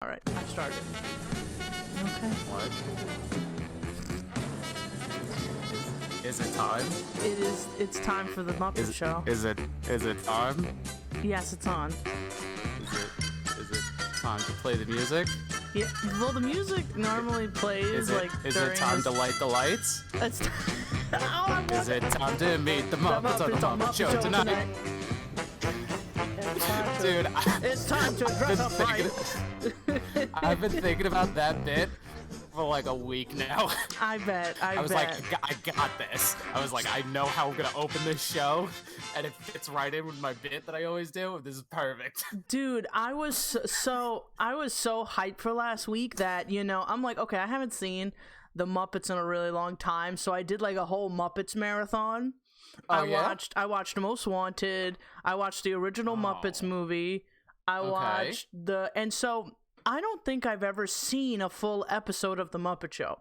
All right, I started. Okay. What? Is it time? It's time for the Muppet Show. Is it time? Yes, it's on. Is it time to play the music? Yeah. Well, the music normally plays Is it time to light the lights? It's Is it time to meet the Muppets on the Muppet Show tonight? Dude, It's time to dress up right. I've been thinking about that bit for like a week now. I bet. I was like, I got this. I was like, I know how we're gonna open this show, and it fits right in with my bit that I always do. This is perfect. Dude, I was so hyped for last week that, I'm like, okay, I haven't seen the Muppets in a really long time, so I did like a whole Muppets marathon. Oh, I watched Most Wanted. I watched the original Muppets movie. And so I don't think I've ever seen a full episode of the Muppet Show.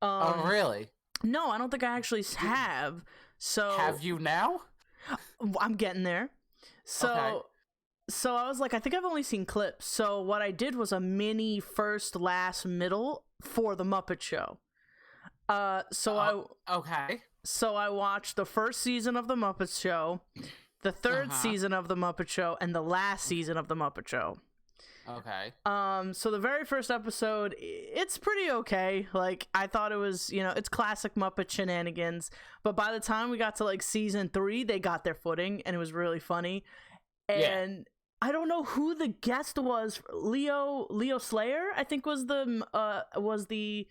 Oh, really? No, I don't think I actually have. So Have you now? I'm getting there. So Okay. So I was like, I think I've only seen clips. So what I did was a mini first, last, middle for the Muppet Show. Okay. So I watched the first season of the Muppet Show, the third season of the Muppet Show, and the last season of the Muppet Show. Okay. So the very first episode, it's pretty okay. Like, I thought it was, it's classic Muppet shenanigans. But by the time we got to like season 3, they got their footing, and it was really funny. And I don't know who the guest was. Leo Slayer, I think was the.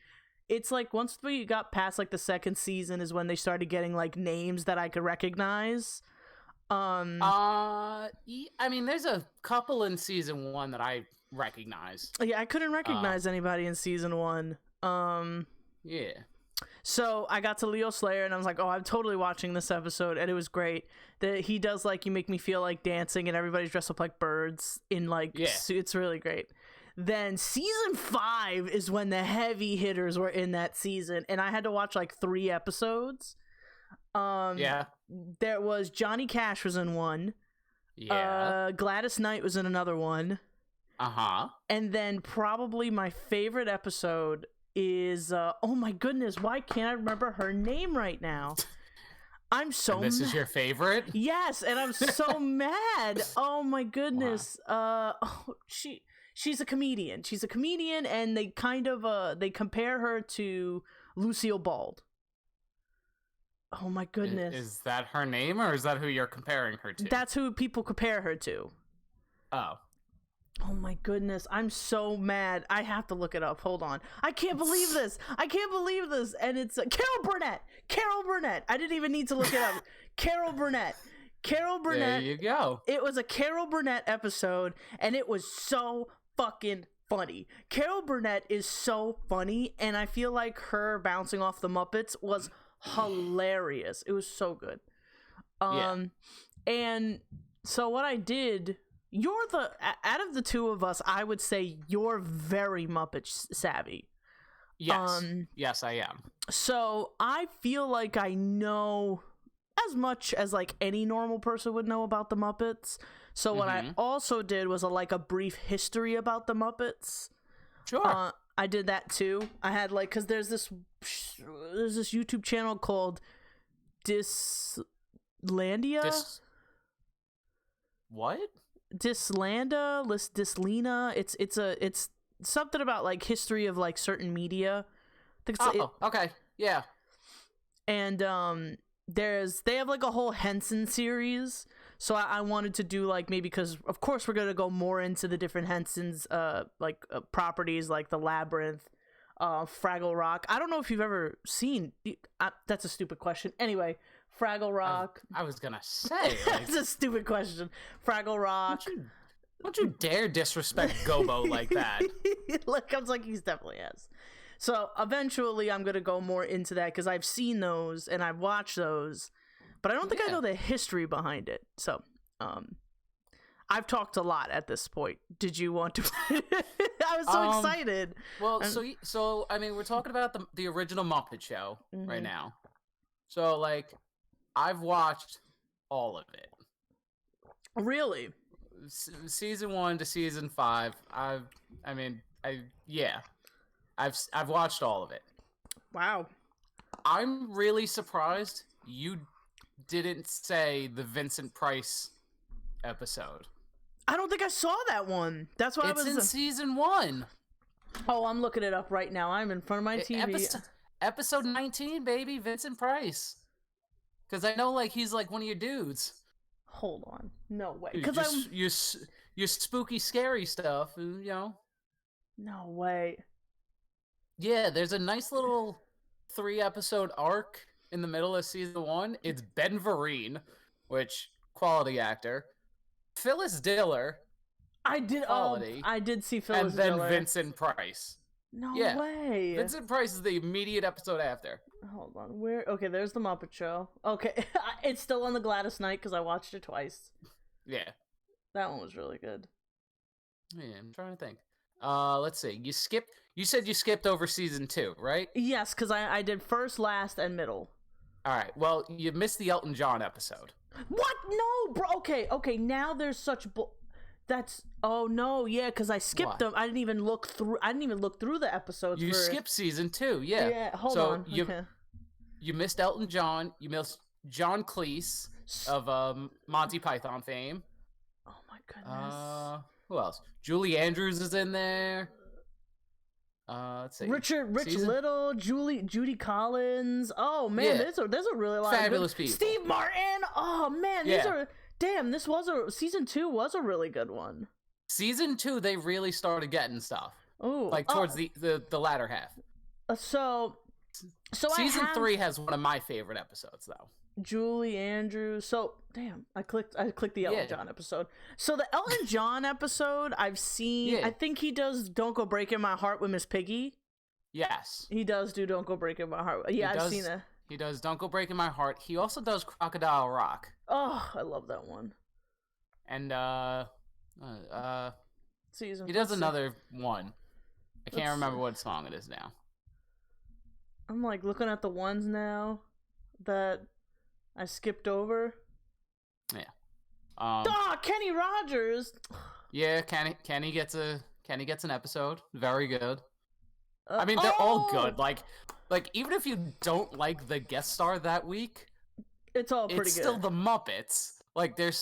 It's like once we got past like the second season is when they started getting like names that I could recognize. I mean, there's a couple in season 1 that I recognize. Yeah, I couldn't recognize anybody in season 1. Yeah. So I got to Leo Slayer and I was like, oh, I'm totally watching this episode, and it was great. He does like You Make Me Feel Like Dancing, and everybody's dressed up like birds in like suits. Really great. Then season 5 is when the heavy hitters were in that season, and I had to watch like 3 episodes. There was Johnny Cash was in one. Yeah. Gladys Knight was in another one. And then probably my favorite episode is oh my goodness, why can't I remember her name right now? I'm so and this is your favorite? Yes, and I'm so mad. Oh my goodness. Wow. She's a comedian. She's a comedian, and they kind of they compare her to Lucille Ball. Oh my goodness. Is that her name, or is that who you're comparing her to? That's who people compare her to. Oh. Oh my goodness. I'm so mad. I have to look it up. Hold on. I can't believe this. And it's Carol Burnett. Carol Burnett. I didn't even need to look it up. Carol Burnett. There you go. It was a Carol Burnett episode, and it was so fucking funny. Carol Burnett is so funny, and I feel like her bouncing off the Muppets was hilarious. It was so good. And so what I did, out of the two of us, I would say you're very Muppet savvy. Yes. Yes, I am. So I feel like I know as much as like any normal person would know about the Muppets. So what I also did was a brief history about the Muppets. Sure. I did that too. I had because there's this YouTube channel called Dislandia. What? Dislena. It's something about history of certain media. Okay. Yeah. And they have a whole Henson series. So I wanted to do maybe, because of course we're gonna go more into the different Henson's properties, like the Labyrinth, Fraggle Rock. I don't know if you've ever seen. That's a stupid question. Anyway, Fraggle Rock. I was gonna say that's a stupid question. Fraggle Rock. Don't you dare disrespect Gobo like that. He's definitely has. So eventually I'm gonna go more into that because I've seen those and I've watched those. But I don't think I know the history behind it. So, I've talked a lot at this point. Did you want to? I was so excited. Well, so I mean, we're talking about the original Muppet Show right now. So, I've watched all of it. Really? season 1 to season 5. I've watched all of it. Wow. I'm really surprised you didn't say the Vincent Price episode. I don't think I saw that one. That's why It's in season 1. Oh, I'm looking it up right now. I'm in front of my TV. Episode 19, baby, Vincent Price. Because I know, like, he's like one of your dudes. Hold on. No way. Because your spooky, scary stuff, you know. No way. Yeah, there's a nice little 3-episode arc in the middle of season 1. It's Ben Vereen, which quality actor. Phyllis Diller. I did see Phyllis and then Diller. Vincent Price. No way. Vincent Price is the immediate episode after. Hold on. Where? Okay, there's the Muppet Show. Okay, it's still on the Gladys Knight because I watched it twice. Yeah. That one was really good. Yeah, I'm trying to think. Let's see. You said you skipped over season 2, right? Yes, because I did first, last, and middle. All right. Well, you missed the Elton John episode. What? No, bro. Okay. Now there's such that's. Oh no, yeah, because I skipped them. I didn't even look through the episodes. You skipped season 2, yeah. Yeah. Hold on. You missed Elton John. You missed John Cleese of Monty Python fame. Oh my goodness. Who else? Julie Andrews is in there. Let's see. Rich Little, Judy Collins. Oh man, there's a really lot fabulous of people. Steve Martin. Oh man, these are this was season 2 was a really good one. Season 2, they really started getting stuff. Oh, like towards the latter half. So season 3 has one of my favorite episodes though. Julie Andrews. So damn, I clicked the Elton John episode. So the Elton John episode I've seen. I think he does "Don't Go Breaking My Heart" with Miss Piggy. Yes, he does do "Don't Go Breaking My Heart." Yeah, I've seen that. He does "Don't Go Breaking My Heart." He also does "Crocodile Rock." Oh, I love that one. And season. He does another one. I can't remember what song it is now. I'm like looking at the ones now that I skipped over. Yeah. Kenny Rogers. Yeah, Kenny gets an episode. Very good. I mean, they're all good. Like even if you don't like the guest star that week, it's pretty good. It's still the Muppets. Like they're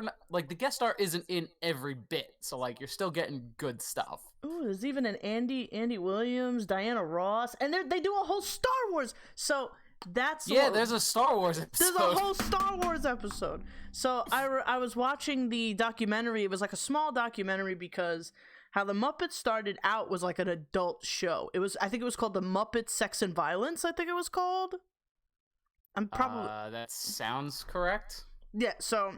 not, like the guest star isn't in every bit, so like you're still getting good stuff. Ooh, there's even an Andy Williams, Diana Ross, and they do a whole Star Wars. So that's there's a Star Wars episode. There's a whole Star Wars episode. So I was watching the documentary. It was like a small documentary because how the Muppets started out was like an adult show. I think it was called the Muppet Sex and Violence. I think it was called. I'm probably that sounds correct. Yeah, so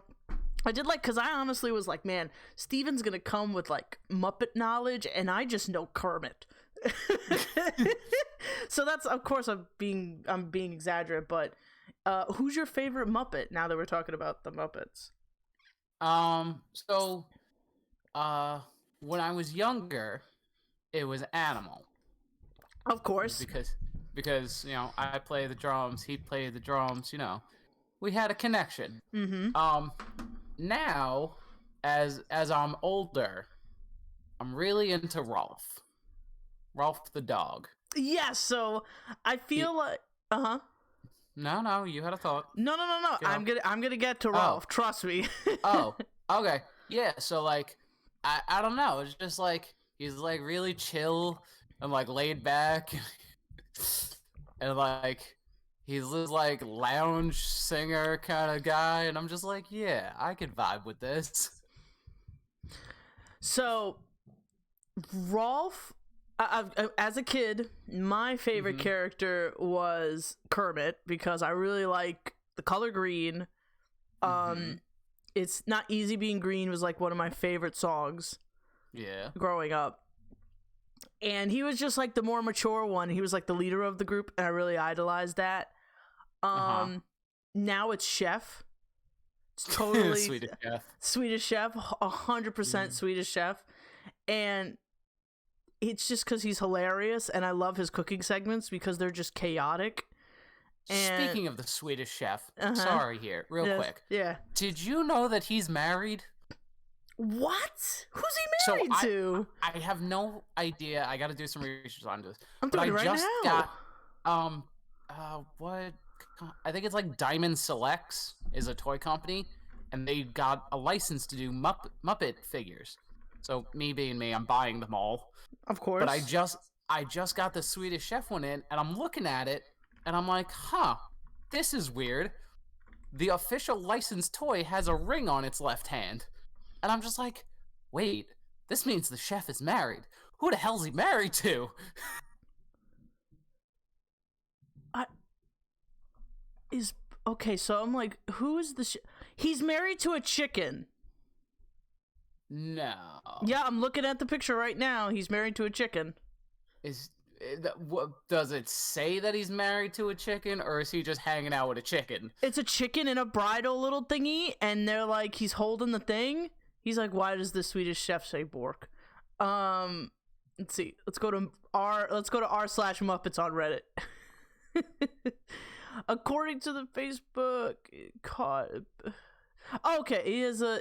I did because I honestly was like, man, Steven's gonna come with like Muppet knowledge, and I just know Kermit. So that's, of course, I'm being exaggerate, but who's your favorite Muppet? Now that we're talking about the Muppets. So, when I was younger, it was Animal. Of course, because you know I play the drums, he played the drums, you know. We had a connection. Mm-hmm. Now, as I'm older, I'm really into Rolf. Rolf the dog. Yeah, so I feel like No, you had a thought. No. I'm gonna get to Rolf. Trust me. Oh, okay. Yeah, so like I don't know. It's just like he's like really chill and like laid back, and like he's this like lounge singer kind of guy, and I'm just like, yeah, I could vibe with this. So, Rolf, as a kid, my favorite mm-hmm. character was Kermit because I really like the color green. Mm-hmm. It's Not Easy Being Green was like one of my favorite songs. Yeah. Growing up. And he was just like the more mature one. He was like the leader of the group, and I really idolized that. Now it's Chef. It's totally Swedish Chef, 100% Swedish Chef, and it's just because he's hilarious, and I love his cooking segments because they're just chaotic. And speaking of the Swedish Chef, sorry here, real quick. Yeah. Did you know that he's married? What? Who's he married to? I have no idea. I got to do some research on this. I'm doing it right now. What? I think it's like Diamond Selects is a toy company, and they got a license to do Muppet figures. So me being me, I'm buying them all. Of course. But I just got the Swedish Chef one in, and I'm looking at it, and I'm like, huh, this is weird. The official licensed toy has a ring on its left hand. And I'm just like, wait, this means the chef is married. Who the hell's he married to? Okay, so I'm like, who is the he's married to a chicken. No. Yeah, I'm looking at the picture right now. He's married to a chicken. Does it say that he's married to a chicken, or is he just hanging out with a chicken? It's a chicken in a bridal little thingy, and they're like, he's holding the thing. He's like, why does the Swedish Chef say Bork? Let's see. Let's go to r/Muppets on Reddit. According to the Facebook, okay, he has a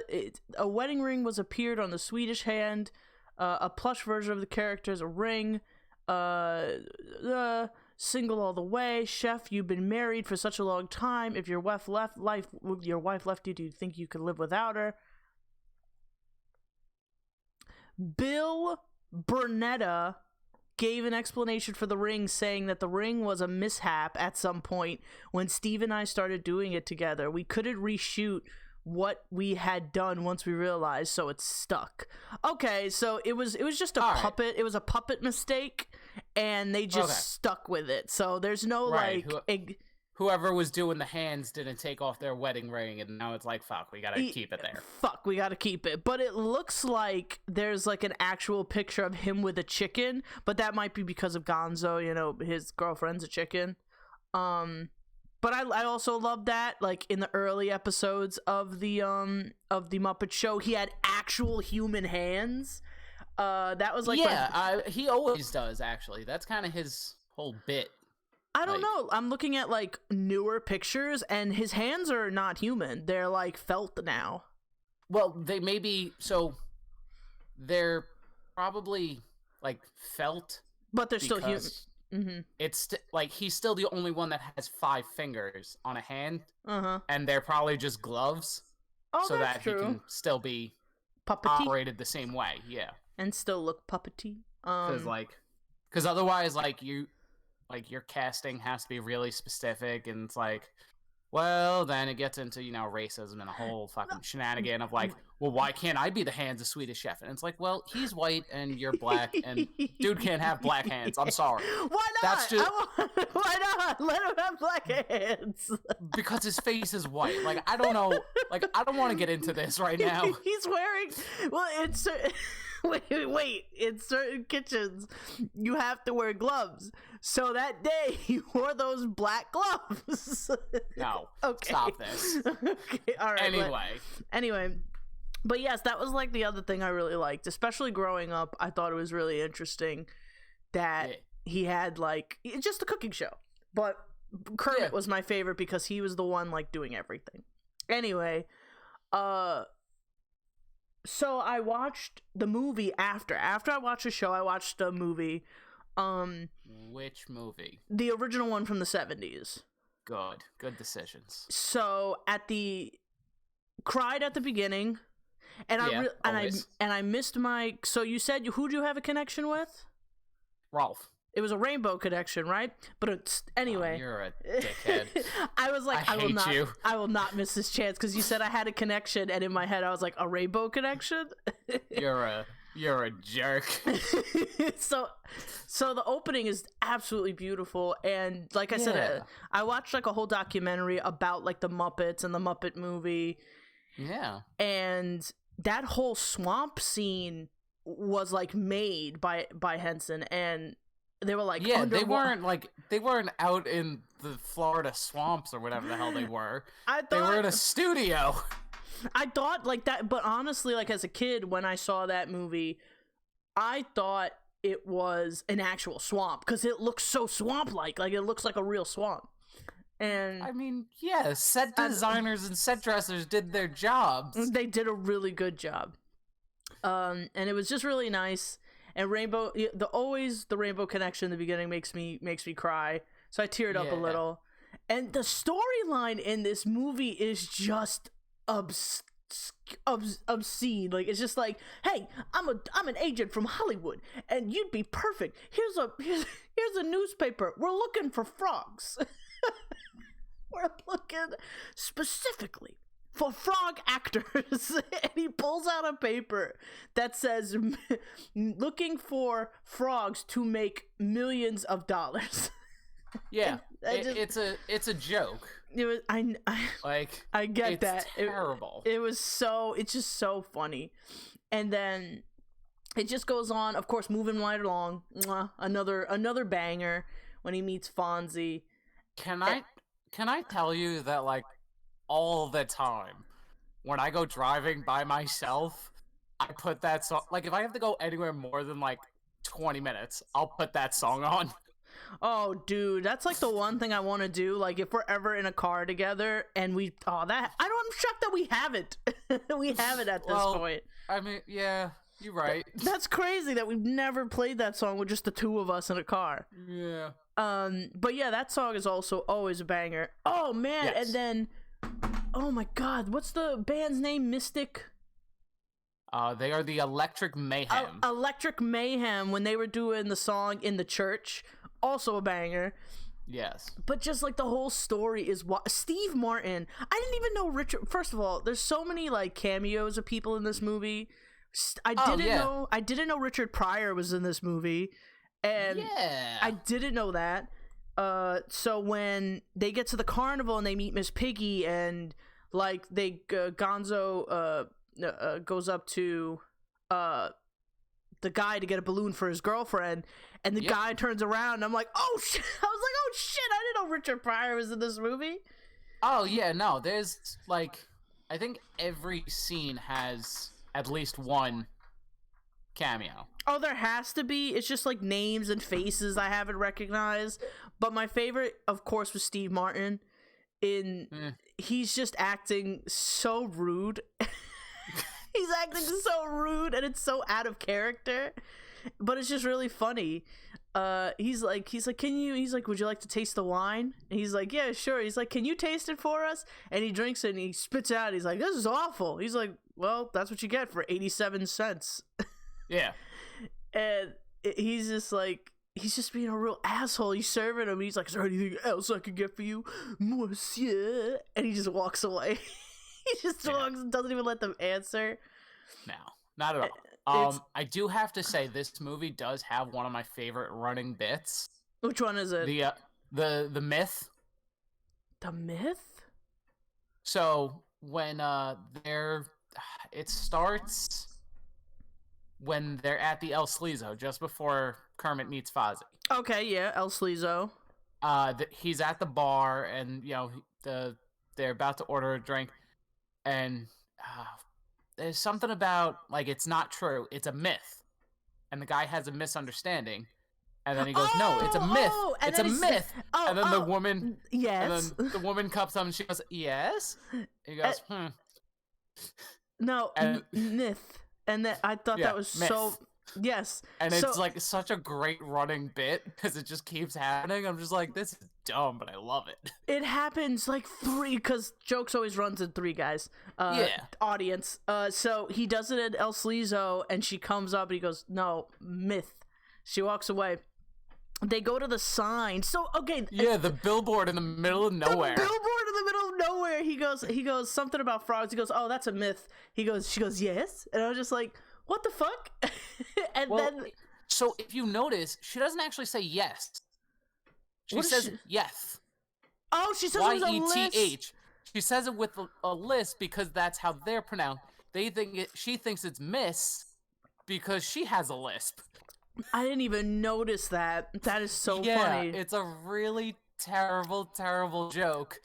wedding ring was appeared on the Swedish hand. A plush version of the character is a ring. Single all the way. Chef, you've been married for such a long time. If your wife left you, do you think you could live without her? Bill Burnetta gave an explanation for the ring, saying that the ring was a mishap at some point when Steve and I started doing it together. We couldn't reshoot what we had done once we realized, so it's stuck. Okay, so it was just a puppet. Right. It was a puppet mistake, and they just stuck with it. So there's no whoever was doing the hands didn't take off their wedding ring, and now it's like, fuck, we gotta keep it there. Fuck, we gotta keep it. But it looks like there's like an actual picture of him with a chicken, but that might be because of Gonzo, you know, his girlfriend's a chicken. But I also love that, like, in the early episodes of the Muppet Show, he had actual human hands. That was like, he always does, actually. That's kind of his whole bit. I don't know. I'm looking at like newer pictures, and his hands are not human. They're like felt now. Well, they're probably like felt, but they're still human. Mm-hmm. It's like he's still the only one that has 5 fingers on a hand, and they're probably just gloves, so that true. He can still be puppety. Operated the same way, yeah, and still look puppety. Because otherwise, your casting has to be really specific, and it's like, well, then it gets into, you know, racism and a whole fucking shenanigan of like, well, why can't I be the hands of Swedish Chef? And it's like, well, he's white and you're black, and dude can't have black hands. I'm sorry. Why not? That's just... Why not? Let him have black hands. Because his face is white. Like, I don't know. Like, I don't want to get into this right now. He's wearing... Well, it's... Wait. In certain kitchens, you have to wear gloves. So that day, he wore those black gloves. No. Okay. Stop this. Okay. All right. Anyway. But yes, that was like the other thing I really liked, especially growing up. I thought it was really interesting that he had like just a cooking show. But Kermit was my favorite because he was the one like doing everything. Anyway, so I watched the movie after I watched the show. I watched a movie. Which movie? The original one from the 70s. Good decisions. So cried at the beginning, and I missed my. So you said, who'd you have a connection with? Rolf. It was a rainbow connection, right? But anyway, you're a dickhead. I was like, I will not miss this chance, because you said I had a connection, and in my head I was like, a rainbow connection. You're a jerk. So the opening is absolutely beautiful, and like I said, I watched like a whole documentary about like the Muppets and the Muppet movie. Yeah. And that whole swamp scene was like made by Henson, and they were like, they weren't out in the Florida swamps or whatever the hell they were. They were in a studio. I thought like that, but honestly, like as a kid, when I saw that movie, I thought it was an actual swamp because it looks so swamp-like. Like it looks like a real swamp. And I mean, set designers and set dressers did their jobs. They did a really good job. And it was just really nice. And the rainbow connection in the beginning makes me cry. So I teared up a little. And the storyline in this movie is just obscene. Like, it's just like, hey, I'm an agent from Hollywood, and you'd be perfect. Here's a newspaper. We're looking for frogs. We're looking specifically for frog actors. And he pulls out a paper that says looking for frogs to make millions of dollars. Yeah, it's a joke. It was I get that. Terrible. It's just so funny. And then it just goes on, of course, moving right along. Another banger when he meets Fonzie. Can I tell you that, like, all the time when I go driving by myself, I put that song, like, if I have to go anywhere more than like 20 minutes, I'll put that song on. Oh, dude, that's like the one thing I want to do. Like, if we're ever in a car together and I'm shocked that we haven't. We haven't at this point. I mean, yeah, you're right. That's crazy that we've never played that song with just the two of us in a car. Yeah. But yeah, that song is also always a banger. Oh man, yes. And then, oh my God, what's the band's name? Mystic. They are the Electric Mayhem. Electric Mayhem, when they were doing the song in the church. Also a banger. Yes. But just like the whole story is Steve Martin. I didn't even know Richard. First of all, there's so many like cameos of people in this movie. I didn't know Richard Pryor was in this movie, and I didn't know that. So when they get to the carnival and they meet Miss Piggy, and like Gonzo goes up to the guy to get a balloon for his girlfriend, and the guy turns around, and I'm like, oh shit! I was like, oh shit! I didn't know Richard Pryor was in this movie. Oh yeah, no, there's like, I think every scene has at least one cameo. Oh, there has to be. It's just like names and faces I haven't recognized. But my favorite, of course, was Steve Martin. He's just acting so rude. He's acting so rude, and it's so out of character, but it's just really funny. He's like, would you like to taste the wine? And he's like, yeah, sure. He's like, can you taste it for us? And he drinks it and he spits it out. He's like, this is awful. He's like, well, that's what you get for 87 cents. Yeah. And he's just like, he's just being a real asshole. He's serving him. He's like, is there anything else I could get for you, monsieur? And he just walks away. He just talks and doesn't even let them answer. No, not at all. I do have to say, this movie does have one of my favorite running bits. Which one is it? The myth. The myth? So when it starts when they're at the El Sleazo, just before Kermit meets Fozzie. Okay, yeah, El Sleazo. He's at the bar, and they're about to order a drink. And there's something about, like, it's not true. It's a myth. And the guy has a misunderstanding. And then he goes, no, it's a myth. It's a myth. And then the woman... Yes. And then the woman comes up and she goes, yes? He goes, No, myth. And I thought that was myth. So... Yes. And it's like such a great running bit because it just keeps happening. I'm just like, this is dumb, but I love it. It happens like 3, because jokes always runs in 3, guys. Audience. So he does it at El Sleazo, and she comes up and he goes, no, myth. She walks away. They go to the sign. So, okay. Yeah, the billboard in the middle of nowhere. The billboard in the middle of nowhere. He goes something about frogs. He goes, oh, that's a myth. She goes, yes. And I was just like, what the fuck? So if you notice, she doesn't actually say yes. She says yes. Oh, she says it was a lisp. She says it with a lisp because that's how they're pronounced. She thinks it's miss because she has a lisp. I didn't even notice that. That is so funny. It's a really terrible, terrible joke,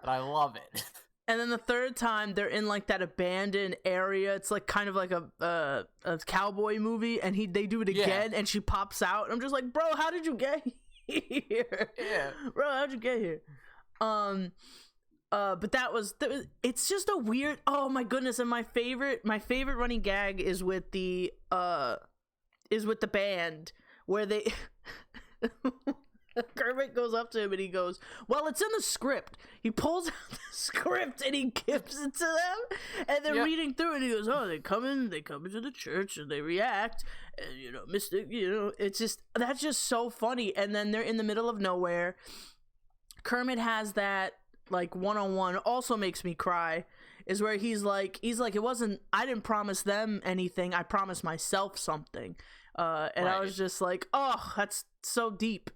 and I love it. And then the third time, they're in like that abandoned area. It's like kind of like a cowboy movie, and they do it again, and she pops out. And I'm just like, bro, how did you get here? Yeah, bro, how'd you get here? But it's just a weird. Oh my goodness! And my favorite running gag is with the band where they. Kermit goes up to him and he goes, "Well, it's in the script." He pulls out the script and he gives it to them, and they're reading through it. And he goes, "Oh, they come into the church and they react, and it's just that's just so funny." And then they're in the middle of nowhere. Kermit has that like one-on-one, also makes me cry. Is where he's like, it wasn't. I didn't promise them anything. I promised myself something, and I was just like, oh, that's so deep.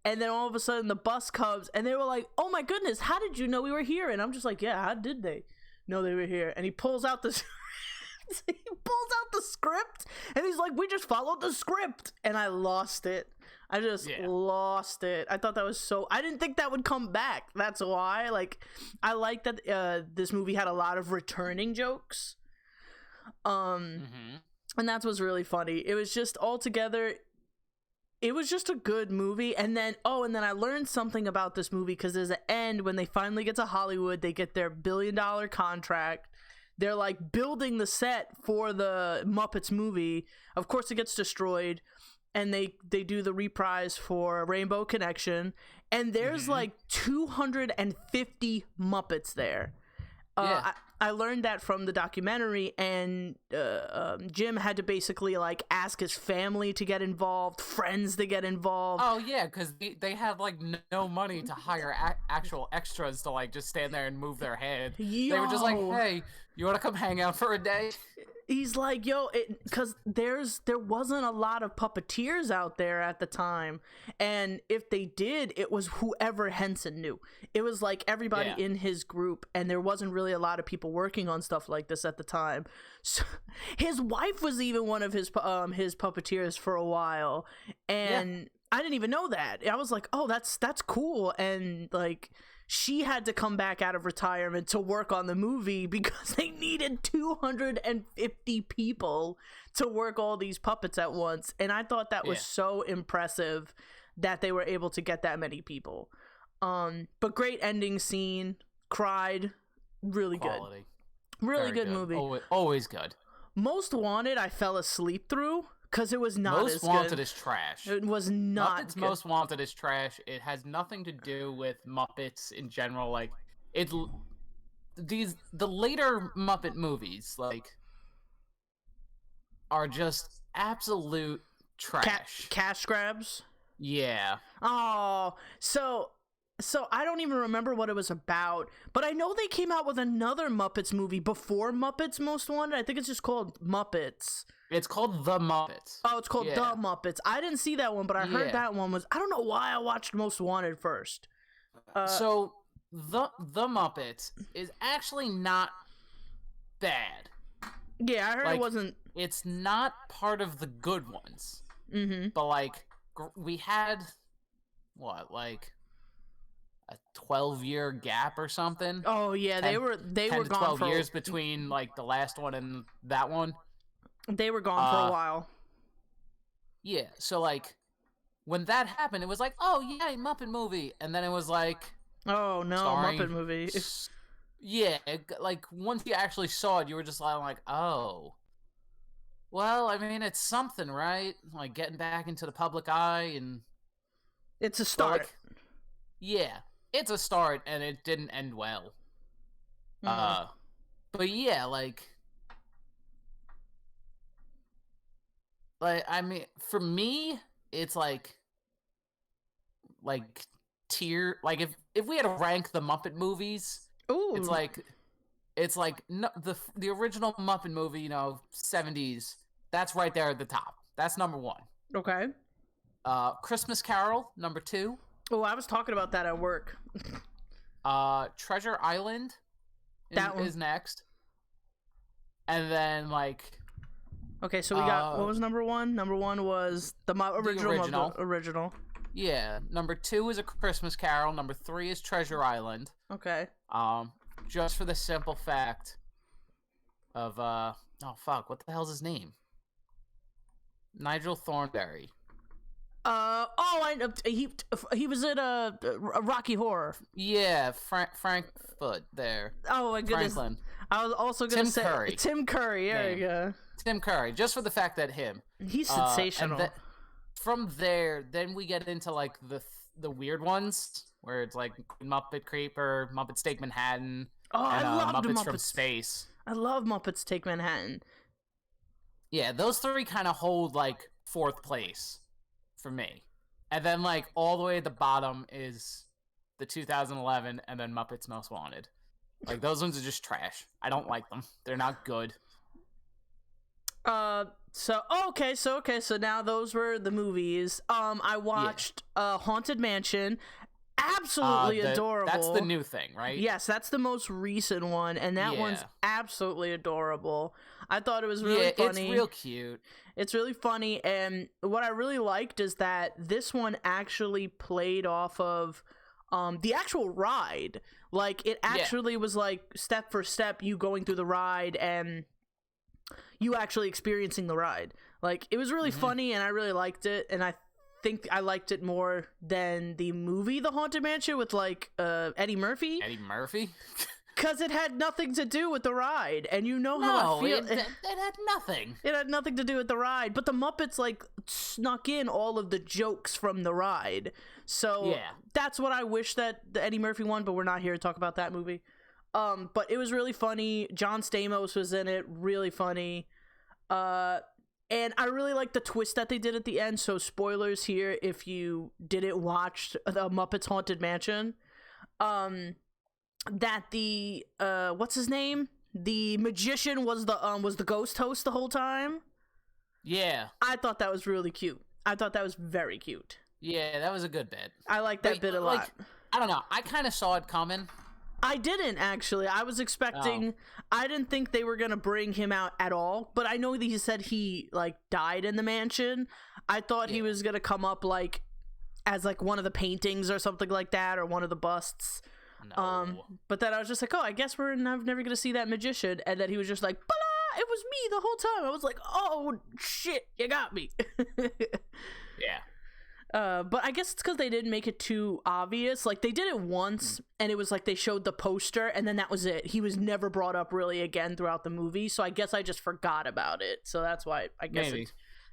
And then all of a sudden the bus comes and they were like, "Oh my goodness, how did you know we were here?" And I'm just like, "Yeah, how did they know they were here?" And he pulls out the script and he's like, "We just followed the script." And I lost it. I just lost it. I thought that was I didn't think that would come back. That's why. Like, I like that this movie had a lot of returning jokes. And that's what's really funny. It was just altogether, it was just a good movie. And then I learned something about this movie because there's an end when they finally get to Hollywood. They get their $1 billion contract. They're like building the set for the Muppets movie. Of course, it gets destroyed. And they do the reprise for Rainbow Connection. And there's like 250 Muppets there. I learned that from the documentary, and Jim had to basically like ask his family to get involved, friends to get involved. Oh yeah, because they have like no money to hire actual extras to like just stand there and move their head. They were just like, "Hey, you want to come hang out for a day?" He's like, "Yo," because there wasn't a lot of puppeteers out there at the time, and if they did, it was whoever Henson knew. It was like everybody in his group, and there wasn't really a lot of people working on stuff like this at the time. So, his wife was even one of his puppeteers for a while, and I didn't even know that. I was like, "Oh, that's cool," and like, she had to come back out of retirement to work on the movie because they needed 250 people to work all these puppets at once. And I thought that was so impressive that they were able to get that many people. But great ending scene. Cried. Really Quality. Good. Really good movie. Always good. Most Wanted, I fell asleep through. Because it was not as good. Most Wanted is trash. It was not Muppets good. Most Wanted is trash. It has nothing to do with Muppets in general. Like, the later Muppet movies, like, are just absolute trash. Cash grabs? Yeah. Oh, so I don't even remember what it was about, but I know they came out with another Muppets movie before Muppets Most Wanted. I think it's just called Muppets. It's called The Muppets. Oh, it's called The Muppets. I didn't see that one, but I heard that one was... I don't know why I watched Most Wanted first. So, The Muppets is actually not bad. Yeah, I heard it wasn't... It's not part of the good ones. Mm-hmm. But, like, we had... What, like... a 12-year gap or something? Oh, yeah, they were gone 12 years between, like, the last one and that one. They were gone for a while. Yeah, so, like, when that happened, it was like, oh, yay, Muppet movie. And then it was like... Oh, no, Muppet movie. Yeah, like, once you actually saw it, you were just like, oh. Well, I mean, it's something, right? Like, getting back into the public eye and... It's a start. Like, yeah, it's a start, and it didn't end well. Mm-hmm. But yeah, like, I mean, for me, it's like tier. Like, if we had to rank the Muppet movies, ooh, it's like no, the original Muppet movie, 70s. That's right there at the top. That's number one. Okay. Christmas Carol, number 2. Oh, I was talking about that at work. Treasure Island is next. And then, like... Okay, so we got... What was number 1? Number 1 was the original. Yeah. Number 2 is A Christmas Carol. Number 3 is Treasure Island. Okay. Just for the simple fact of... oh, fuck. What the hell's his name? Nigel Thornberry. He was in a Rocky Horror. Yeah, Frankfurt there. Oh my goodness. Franklin. I was also gonna say Curry. Tim Curry. There you go. Tim Curry, just for the fact that him. He's sensational. From there, then we get into like the weird ones where it's like Muppet Creeper, Muppets Take Manhattan, and I love Muppets from Space. I love Muppets Take Manhattan. Yeah, those three kind of hold like fourth place for me, and then like all the way at the bottom is the 2011, and then Muppets Most Wanted. Like those ones are just trash. I don't like them. They're not good. So now those were the movies. I watched Haunted Mansion. Absolutely adorable. That's the new thing, right? Yes, that's the most recent one, and that one's absolutely adorable. I thought it was really funny. It's real cute. It's really funny, and what I really liked is that this one actually played off of the actual ride. Like, it actually was like step for step you going through the ride and you actually experiencing the ride. Like, it was really funny, and I really liked it, and I think I liked it more than the movie The Haunted Mansion with like Eddie Murphy. Eddie Murphy? Because it had nothing to do with the ride, and you know how I feel. It had nothing. It had nothing to do with the ride, but the Muppets like snuck in all of the jokes from the ride. So that's what I wish that the Eddie Murphy one, but we're not here to talk about that movie. But it was really funny. John Stamos was in it, really funny. And I really like the twist that they did at the end. So spoilers here if you didn't watch the Muppets Haunted Mansion. That the what's his name? The magician was the ghost host the whole time. Yeah. I thought that was really cute. I thought that was very cute. Yeah, that was a good bit. I like that bit a lot. I don't know. I kind of saw it coming. I didn't, actually. I was expecting... I didn't think they were going to bring him out at all, but I know that he said he, like, died in the mansion. I thought he was going to come up, like, as, like, one of the paintings or something like that, or one of the busts. No. But then I was just like, oh, I guess I'm never going to see that magician. And then he was just like, "Blah! It was me the whole time." I was like, oh, shit, you got me. Yeah. But I guess it's because they didn't make it too obvious. Like, they did it once, and it was like they showed the poster, and then that was it. He was never brought up really again throughout the movie, so I guess I just forgot about it. So that's why I guess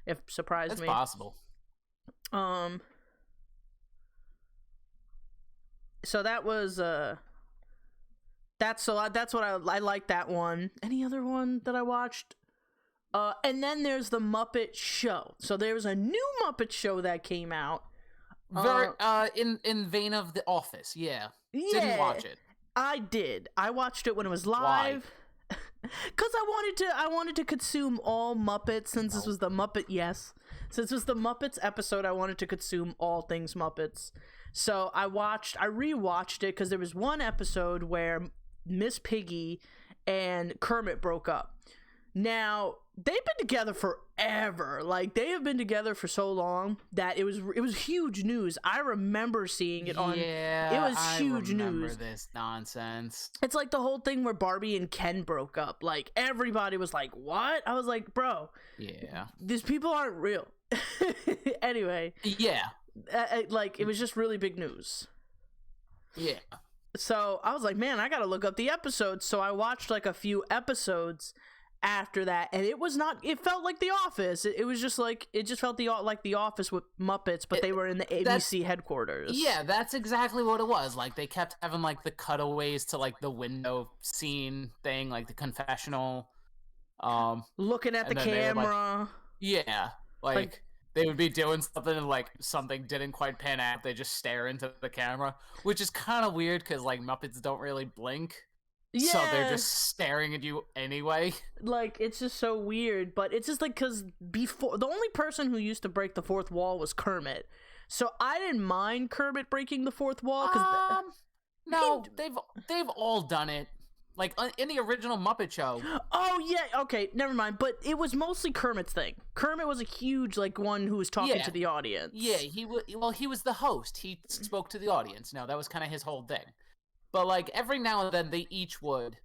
it surprised me. That's possible. So that was that's what I like that one. Any other one that I watched? And then there's the Muppet Show. So there was a new Muppet Show that came out. Very in vein of The Office, yeah. Didn't watch it. I did. I watched it when it was live. Because I wanted to consume all Muppets since this was the Muppet. Yes, since this was the Muppets episode, I wanted to consume all things Muppets. So I rewatched it because there was one episode where Miss Piggy and Kermit broke up. Now, they've been together forever. Like, they have been together for so long that it was huge news. I remember seeing it on... Yeah, it was huge news. I remember this nonsense. It's like the whole thing where Barbie and Ken broke up. Like, everybody was like, what? I was like, bro. Yeah. These people aren't real. Anyway. Yeah. Like, it was just really big news. Yeah. So, I was like, man, I gotta look up the episodes. So, I watched, like, a few episodes after that, and it felt like The Office. It was just like, it just felt like The Office with Muppets, but they were in the ABC headquarters. Yeah, that's exactly what it was. Like, they kept having like the cutaways to like the window scene thing, like the confessional, looking at the camera. Like they would be doing something and like something didn't quite pan out, they just stare into the camera, which is kind of weird because like Muppets don't really blink. Yeah. So they're just staring at you anyway. Like, it's just so weird, but it's just like, because before, the only person who used to break the fourth wall was Kermit. So I didn't mind Kermit breaking the fourth wall. No, they've all done it. Like, in the original Muppet Show. Oh, yeah, okay, never mind. But it was mostly Kermit's thing. Kermit was a huge, like, one who was talking to the audience. Yeah, he was the host. He spoke to the audience. No, that was kind of his whole thing. But, like, every now and then, they each would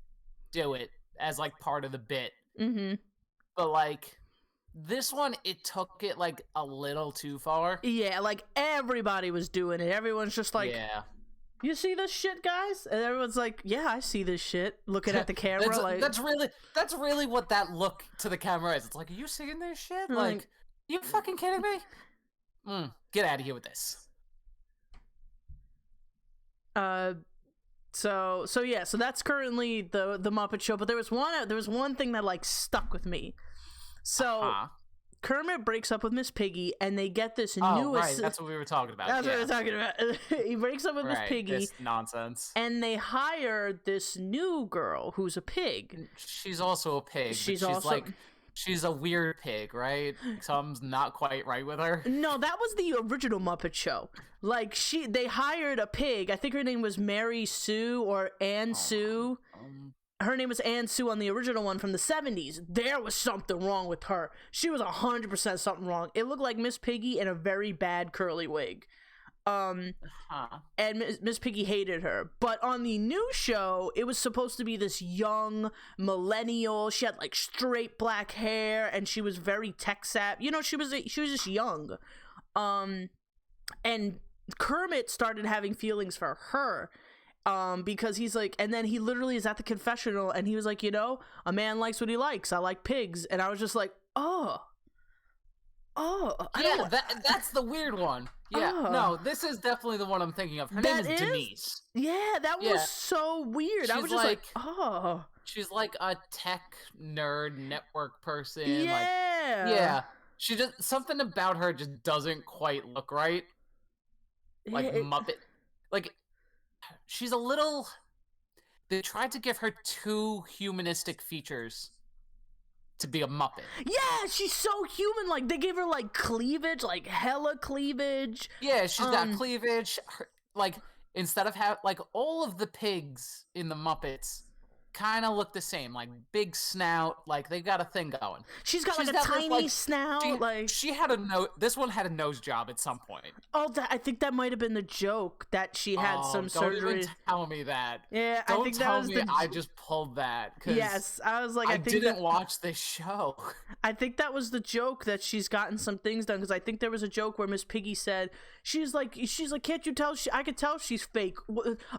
do it as, like, part of the bit. Mm-hmm. But, like, This one, it took it like a little too far. Yeah, like everybody was doing it. Everyone's just like, yeah. You see this shit, guys? And everyone's like, yeah, I see this shit. Looking at the camera, that's really what that look to the camera is. It's like, are you seeing this shit? Like, you fucking kidding me? Get out of here with this. So that's currently the Muppet Show. But there was one thing that like stuck with me. So Kermit breaks up with Miss Piggy, and they get this new. Right, that's what we were talking about. That's what we were talking about. He breaks up with Miss Piggy. This nonsense. And they hire this new girl who's a pig. She's also a pig. She's a weird pig, right? Something's not quite right with her. No, that was the original Muppet Show. Like they hired a pig. I think her name was Mary Sue or Ann Sue. Her name was Ann Sue on the original one from the 70s. There was something wrong with her. She was 100% something wrong. It looked like Miss Piggy in a very bad curly wig. And Miss Piggy hated her. But on the new show, it was supposed to be this young millennial. She had like straight black hair, and she was very tech savvy. You know, she was just young. And Kermit started having feelings for her. Because he's like, and then he literally is at the confessional, and he was like, a man likes what he likes. I like pigs. And I was just like, that's the weird one. Yeah, no, this is definitely the one I'm thinking of. Her name is Denise. Yeah, that was so weird. I was just like, she's like a tech nerd network person. Yeah. She just, something about her just doesn't quite look right. Like Muppet, like. She's a little... They tried to give her too humanistic features to be a Muppet. Yeah, she's so human. Like, they gave her, like, cleavage, like, hella cleavage. Yeah, she's got cleavage. Like, instead of all of the pigs in the Muppets kind of look the same. Like, big snout. Like, they got a thing going. She's got a tiny snout. She had this one had a nose job at some point. Oh, I think that might have been the joke, that she had some surgery. Don't even tell me that. Yeah, don't I think tell that was me I just pulled that. Yes, I was like, I didn't watch this show. I think that was the joke, that she's gotten some things done, because I think there was a joke where Miss Piggy said, she's like, can't you tell? I could tell she's fake.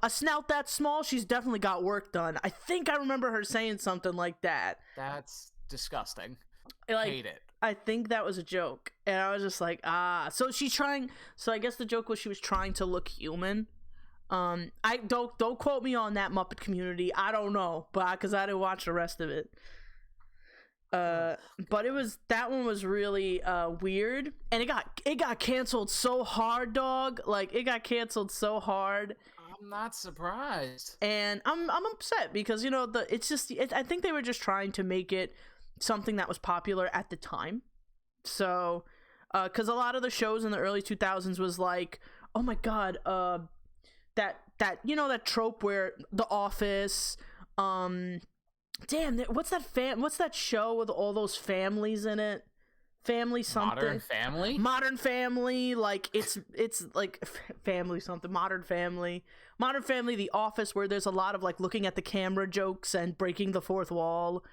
A snout that small, she's definitely got work done. I think I remember her saying something like that. That's disgusting. Like, hate it. I think that was a joke, and I was just like, So she's trying. So I guess the joke was she was trying to look human. I don't quote me on that, Muppet community. I don't know, but because I didn't watch the rest of it. But that one was really weird, and it got canceled so hard, dog. Like, it got canceled so hard. I'm not surprised, and I'm upset because I think they were just trying to make it something that was popular at the time. So, because a lot of the shows in the early 2000s was like, oh my god, that trope where The Office, what's that show with all those families in it? Family something. Modern Family. Like it's like Family something. Modern Family. The Office, where there's a lot of like looking at the camera jokes and breaking the fourth wall.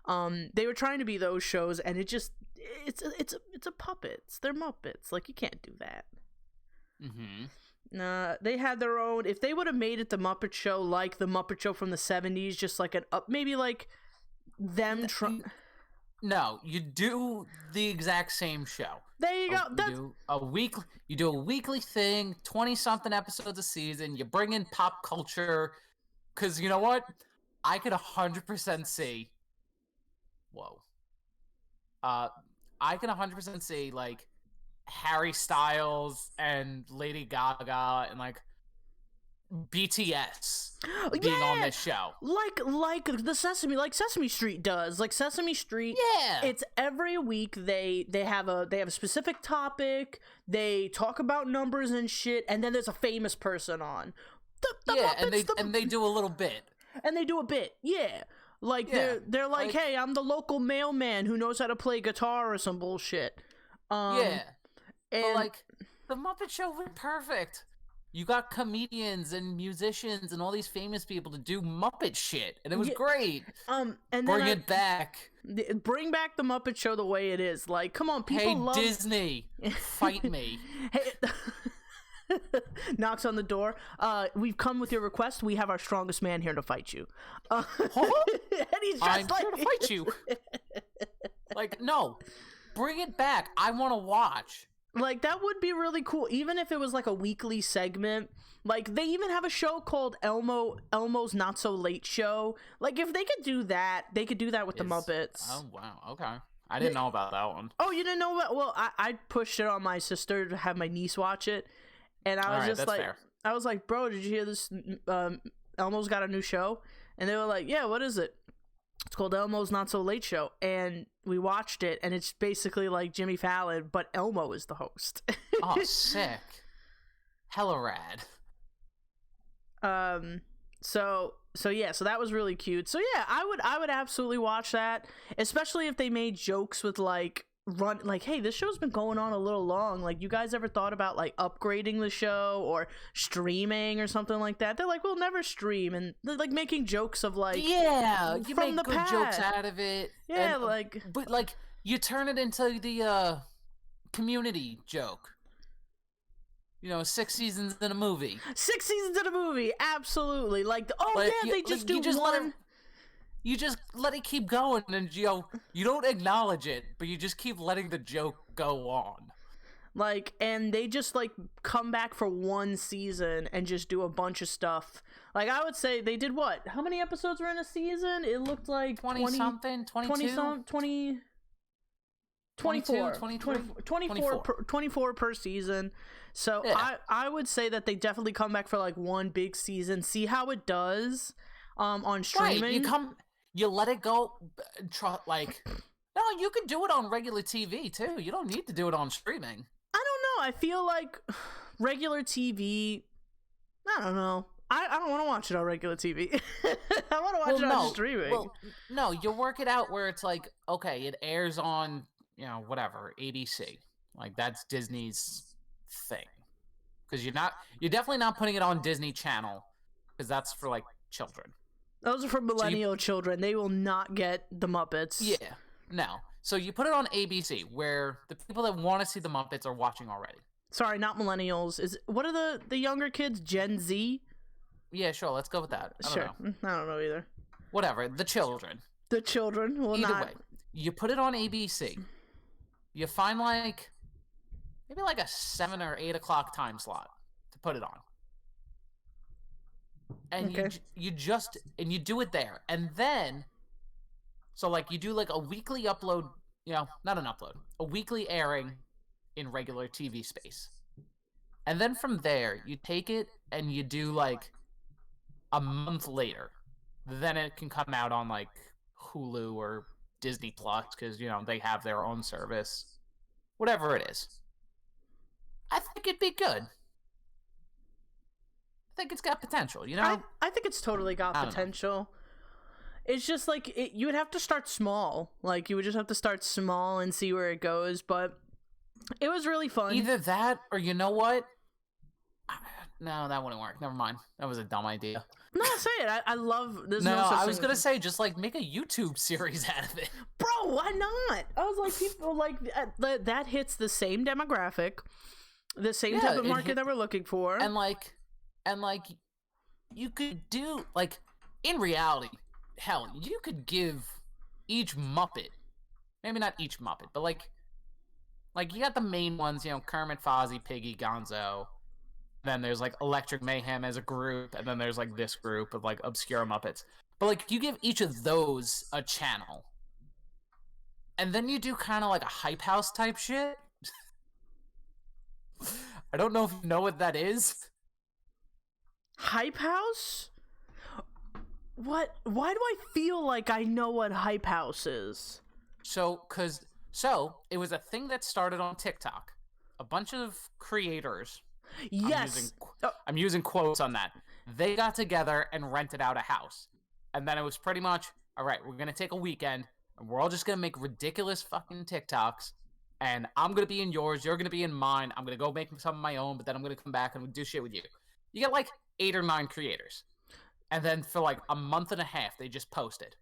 They were trying to be those shows, and it's a puppets. They're Muppets. Like, you can't do that. Nah, they had their own. If they would have made it the Muppet Show, like the Muppet Show from the 70s, just like maybe like them trying. No, you do the exact same show. There you go. You do a weekly thing, 20-something episodes a season. You bring in pop culture, because you know what? I could 100% see. Whoa. I can 100% see like Harry Styles and Lady Gaga and like BTS being on this show, like Sesame Street does. Like Sesame Street, it's every week they have a specific topic, they talk about numbers and shit, and then there's a famous person on. And they do a little bit, and they do a bit, like they're like, hey, I'm the local mailman who knows how to play guitar or some bullshit. And but like the Muppet Show was perfect. you got comedians and musicians and all these famous people to do Muppet shit, and it was great. And Bring it back. Bring back the Muppet Show the way it is. Like, come on, people love Disney, fight me. Hey, knocks on the door. We've come with your request. We have our strongest man here to fight you. And he's just I'm here to fight you. Like, no, bring it back. I want to watch. Like, that would be really cool, even if it was like a weekly segment. Like, they even have a show called Elmo's Not So Late Show. Like, if they could do that, they could do that with the Muppets. Oh wow, okay. I didn't know about that one. Oh, you didn't know about? Well, I pushed it on my sister to have my niece watch it, and I was just like, fair. I was like, bro, did you hear this? Elmo's got a new show, and they were like, yeah, what is it? It's called Elmo's Not So Late Show, and we watched it, and it's basically like Jimmy Fallon, but Elmo is the host. Oh, sick! Hella rad. So that was really cute. So yeah, I would absolutely watch that, especially if they made jokes with like hey, this show's been going on a little long. Like, you guys ever thought about like upgrading the show or streaming or something like that? They're like, we'll never stream, and they're like making jokes of like, yeah, you from make the good past. jokes out of it. Yeah, and, but like you turn it into the Community joke. 6 seasons in a movie. 6 seasons in a movie, absolutely. Like, they just do one. You just let it keep going, and you don't acknowledge it, but you just keep letting the joke go on. Like, and they just like come back for one season and just do a bunch of stuff. Like, I would say they did what? How many episodes were in a season? It looked like 20 something, 22, 24 per season. So yeah. I would say that they definitely come back for like one big season, see how it does on streaming. Right, you let it go, no, you can do it on regular TV too. You don't need to do it on streaming. I don't know. I feel like regular TV, I don't know. I don't want to watch it on regular TV. I want to watch it on streaming. Well, no, you work it out where it's like, okay, it airs on, whatever, ABC. Like, that's Disney's thing. Because you're definitely not putting it on Disney Channel, because that's for like children. Those are for millennial children. They will not get the Muppets. Yeah, no. So you put it on ABC, where the people that want to see the Muppets are watching already. Sorry, not millennials. What are the younger kids? Gen Z? Yeah, sure. Let's go with that. I don't know either. Whatever. The children. The children will Either not. way, you put it on ABC. You find maybe like a 7 or 8 o'clock time slot to put it on. And you do it there, and then so like you do like a weekly upload, not an upload, a weekly airing in regular TV space, and then from there you take it and you do like a month later, then it can come out on like Hulu or Disney Plus, because they have their own service, whatever it is. I think it'd be good. I think it's got potential, I think it's totally got potential. It's just like you would have to start small. Like, you would just have to start small and see where it goes. But it was really fun. Either that, or you know what? No, that wouldn't work. Never mind. That was a dumb idea. No, say it. I love this. No, I was gonna say just like make a YouTube series out of it, bro. Why not? I was like, people like that hits the same demographic, the same type of market that we're looking for, and you could do like in reality, hell, you could give each Muppet, maybe not each Muppet, but like you got the main ones, Kermit, Fozzie, Piggy, Gonzo. Then there's like Electric Mayhem as a group, and then there's like this group of like obscure Muppets. But like you give each of those a channel, and then you do kind of like a hype house type shit. I don't know if you know what that is. Hype house? What? Why do I feel like I know what hype house is? So it was a thing that started on TikTok. A bunch of creators. Yes. I'm using quotes on that. They got together and rented out a house. And then it was pretty much, all right, we're going to take a weekend, and we're all just going to make ridiculous fucking TikToks, and I'm going to be in yours, you're going to be in mine, I'm going to go make some of my own, but then I'm going to come back and do shit with you. You get like 8 or 9 creators, and then for like a month and a half, they just posted,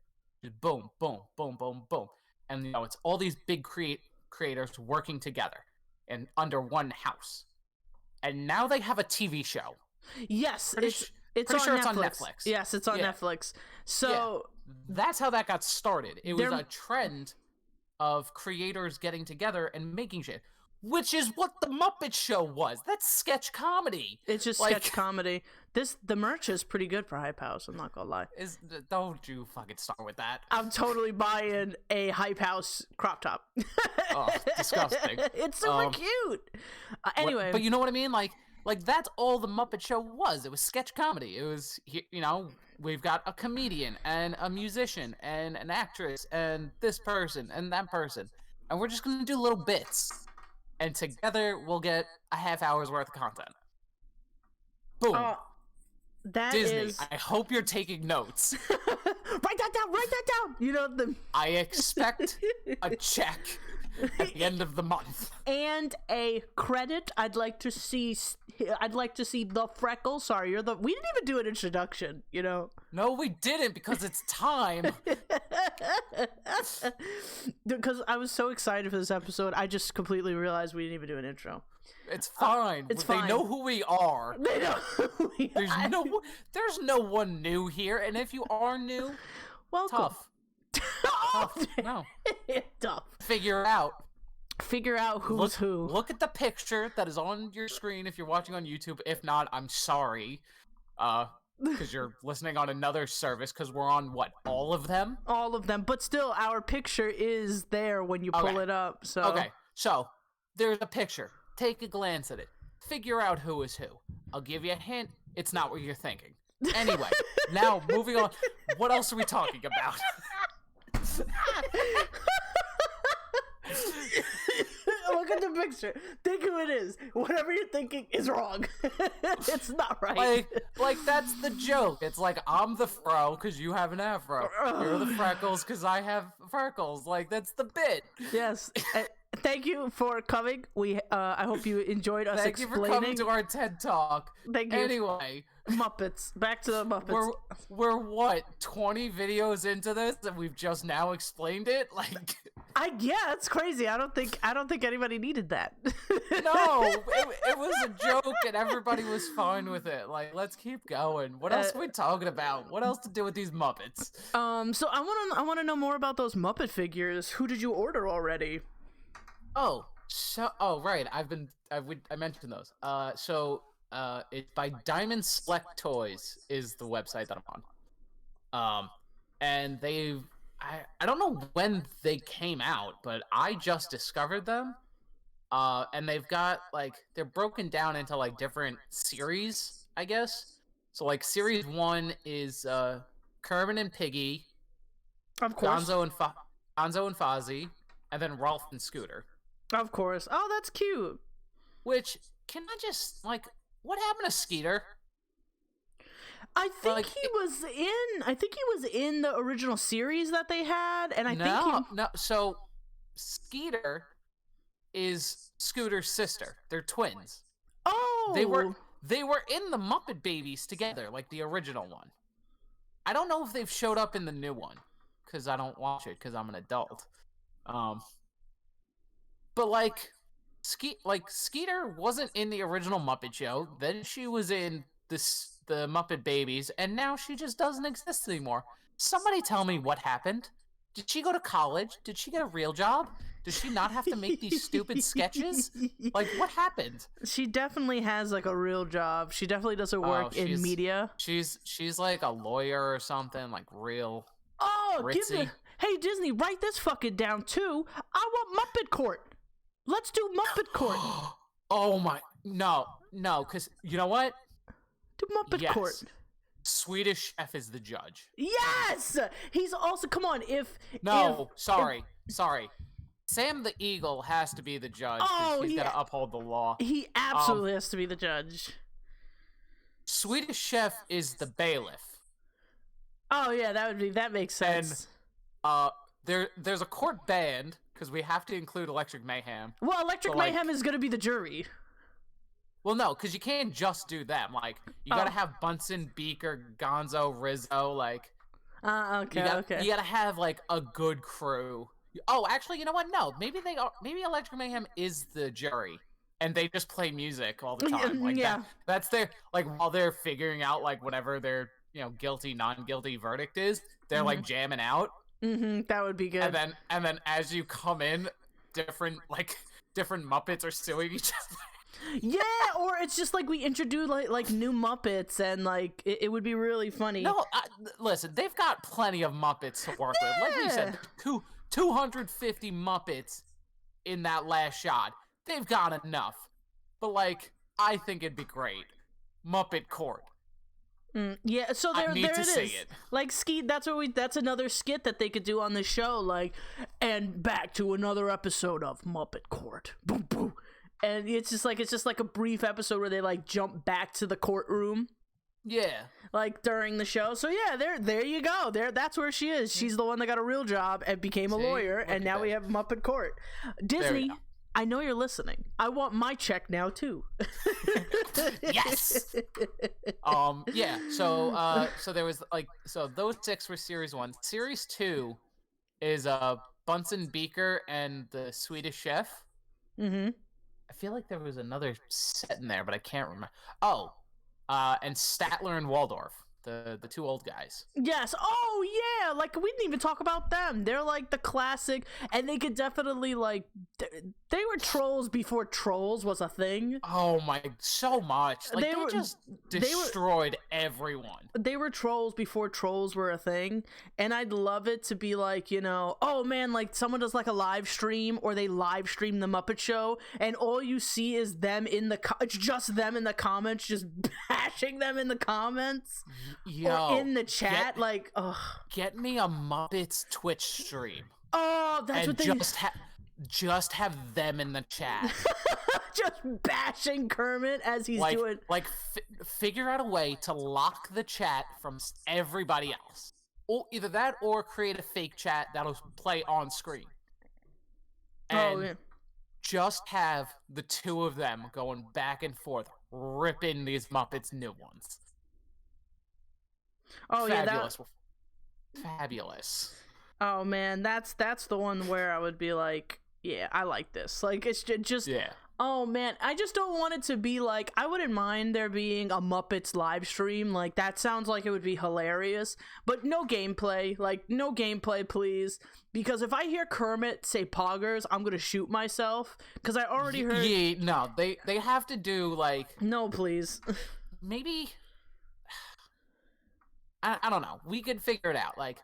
just boom, boom, boom, boom, boom, and it's all these big creators working together and under one house, and now they have a TV show. Yes, it's on on Netflix. Netflix. Yes, it's on Netflix. So that's how that got started. It was a trend of creators getting together and making shit, which is what the Muppet Show was. That's sketch comedy. It's just sketch comedy. The merch is pretty good for Hype House, I'm not gonna lie. Don't you fucking start with that. I'm totally buying a Hype House crop top. Oh, disgusting. It's super cute. Anyway. But you know what I mean? Like that's all the Muppet Show was. It was sketch comedy. It was, we've got a comedian and a musician and an actress and this person and that person. And we're just going to do little bits. And together we'll get a half hour's worth of content. Boom. Disney, I hope you're taking notes. Write that down. I expect a check at the end of the month. And a credit. I'd like to see the Freckles. Sorry, we didn't even do an introduction, No, we didn't, because it's time. Because I was so excited for this episode, I just completely realized we didn't even do an intro. It's fine. They know who we are. They know who we are. There's no one new here, and if you are new, welcome. Tough. No. Tough. Figure out who's who. Look at the picture that is on your screen if you're watching on YouTube. If not, I'm sorry. Because you're listening on another service, because we're on, all of them? All of them. But still, our picture is there when you pull it up. So okay, so there's a picture. Take a glance at it. Figure out who is who. I'll give you a hint. It's not what you're thinking. Anyway, now moving on. What else are we talking about? Look at the picture. Think who it is. Whatever you're thinking is wrong. It's not right. Like that's the joke. It's like, I'm the fro because you have an afro. You're the Freckles because I have freckles. Like, that's the bit. Yes. Thank you for coming. I hope you enjoyed us explaining. Thank you for coming to our TED Talk. Thank you. Anyway. Muppets. Back to the Muppets. We're what, 20 videos into this and we've just now explained it? Like, it's crazy. I don't think anybody needed that. No, it was a joke and everybody was fine with it. Like, let's keep going. What else are we talking about? What else to do with these Muppets? So I want to know more about those Muppet figures. Who did you order already? Right. I mentioned those. It's by Diamond Select Toys is the website that I'm on. And I don't know when they came out, but I just discovered them. And they've got, they're broken down into, different series, I guess. So, series 1 is, Kermit and Piggy. Of course. Gonzo and Fozzie. And then Rolf and Scooter. Of course. Oh, that's cute. Which, can I just, what happened to Skeeter? I think he was in the original series that they had, and so Skeeter is Scooter's sister. They're twins. Oh! They were in the Muppet Babies together, the original one. I don't know if they've showed up in the new one, because I don't watch it, because I'm an adult. But Skeeter wasn't in the original Muppet Show. Then she was in the Muppet Babies, and now she just doesn't exist anymore. Somebody tell me what happened. Did she go to college? Did she get a real job? Does she not have to make these stupid sketches? What happened? She definitely has a real job. She definitely doesn't work in media. She's a lawyer or something, real. Oh, ritzy. Hey Disney, write this fucking down too. I want Muppet Court. Let's do Muppet Court. Oh my, no, because you know what? Do Muppet Court. Swedish Chef is the judge. Yes! He's also, come on, sorry. Sam the Eagle has to be the judge. Oh, he's got to uphold the law. He absolutely has to be the judge. Swedish Chef is the bailiff. Oh yeah, that makes sense. And there's a court band because we have to include Electric Mayhem. Well, Electric Mayhem is going to be the jury. Well, no, because you can't just do them. Like, you gotta have Bunsen, Beaker, Gonzo, Rizzo. Like, Okay. you gotta have like a good crew. Oh, actually, you know what? No, maybe they are. Maybe Electric Mayhem is the jury, and they just play music all the time. Like that's their like while they're figuring out like whatever their guilty, non-guilty verdict is. They're like jamming out. That would be good. And then as you come in, different Muppets are suing each other. Yeah, or it's just like we introduce like new Muppets, and like it would be really funny. No, listen, they've got plenty of Muppets to work with. Like we said, 250 Muppets in that last shot. They've got enough. But like, I think it'd be great. Muppet Court. Yeah, so there it is. It. Like that's another skit that they could do on the show. Like, and back to another episode of Muppet Court. Boom boom. And it's just like a brief episode where they like jump back to the courtroom. Yeah. Like during the show. So yeah, there you go. That's where she is. She's the one that got a real job and became a lawyer, and now we have Muppet Court. Disney, I know you're listening. I want my check now too. Yes. Yeah. So there was those 6 were series 1. Series 2 is Bunsen, Beaker, and the Swedish Chef. I feel like there was another set in there, but I can't remember. Oh, and Statler and Waldorf, the 2 old guys. Yes. Oh yeah. Like we didn't even talk about them. They're like the classic, and they could definitely like they were trolls before trolls was a thing. Oh my, so much. Like they just destroyed everyone. They were trolls before trolls were a thing, and I'd love it to be like, oh man, like someone does like a live stream, or they live stream the Muppet Show, and all you see is them it's just them in the comments, just bashing them in the comments. Or in the chat. Get me a Muppets Twitch stream. Oh, that's what they just have them in the chat. Just bashing Kermit as he's doing. Figure out a way to lock the chat from everybody else. Or either that, or create a fake chat that'll play on screen. And just have the 2 of them going back and forth, ripping these Muppets new ones. Oh fabulous. Fabulous. Oh man, that's the one where I would be like, yeah, I like this. Like it's just Oh man, I just don't want it to be like, I wouldn't mind there being a Muppets live stream. Like that sounds like it would be hilarious, but no gameplay. Like no gameplay, please. Because if I hear Kermit say poggers, I'm gonna shoot myself. Because I already heard. Yeah, no, they have to do like. No, please. Maybe. I don't know. We could figure it out. Like,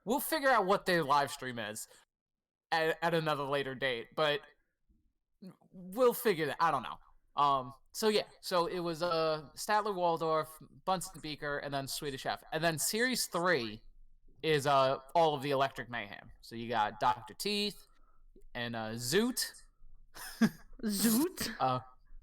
we'll figure out what their live stream is at another later date. But we'll figure that. I don't know. So it was Statler, Waldorf, Bunsen, Beaker, and then Swedish Chef. And then Series 3 is all of the Electric Mayhem. So you got Dr. Teeth and Zoot. Zoot?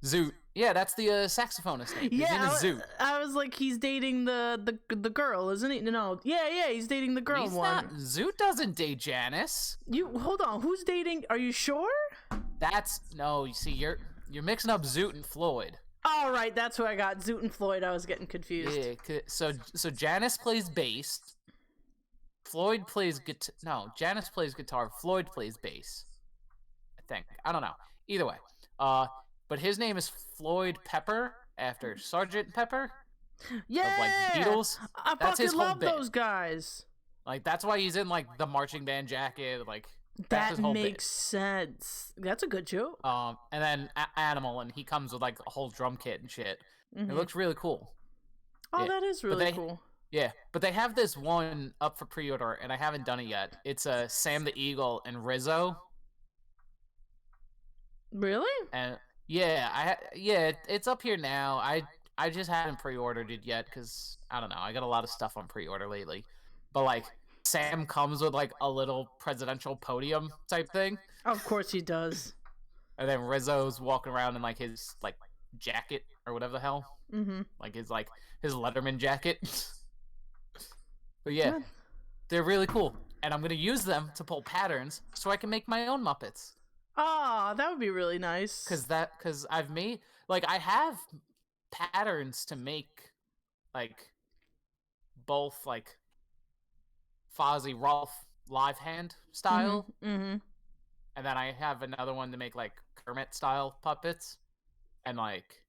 Zoot. Yeah, that's the saxophonist name. His name is Zoot. I was like, he's dating the girl, isn't he? No. Yeah, he's dating the girl. Zoot doesn't date Janice. Hold on, who's dating? Are you sure? You see, you're mixing up Zoot and Floyd. All right, that's who I got. Zoot and Floyd. I was getting confused. Yeah, so Janice plays bass. Floyd plays guitar. No, Janice plays guitar. Floyd plays bass. I think. I don't know. Either way. But his name is Floyd Pepper, after Sergeant Pepper. Yeah! Of, like, Beatles. I fucking love those guys. Like, that's why he's in, like, the marching band jacket, like... That makes sense. That's a good joke. And then Animal, and he comes with, like, a whole drum kit and shit. It looks really cool. Oh, yeah. That is really cool. Yeah, but they have this one up for pre-order, and I haven't done it yet. It's Sam the Eagle and Rizzo. Really? And... Yeah, it's up here now. I just haven't pre-ordered it yet because I don't know. I got a lot of stuff on pre-order lately, but like Sam comes with like a little presidential podium type thing. Of course he does. And then Rizzo's walking around in like his like jacket or whatever the hell, like his Letterman jacket. But yeah, they're really cool, and I'm gonna use them to pull patterns so I can make my own Muppets. Oh, that would be really nice. Because I've made, like, I have patterns to make, like, both, like, Fozzie Rolf live hand style, Mm-hmm. and then I have another one to make, like, Kermit style puppets, and, like,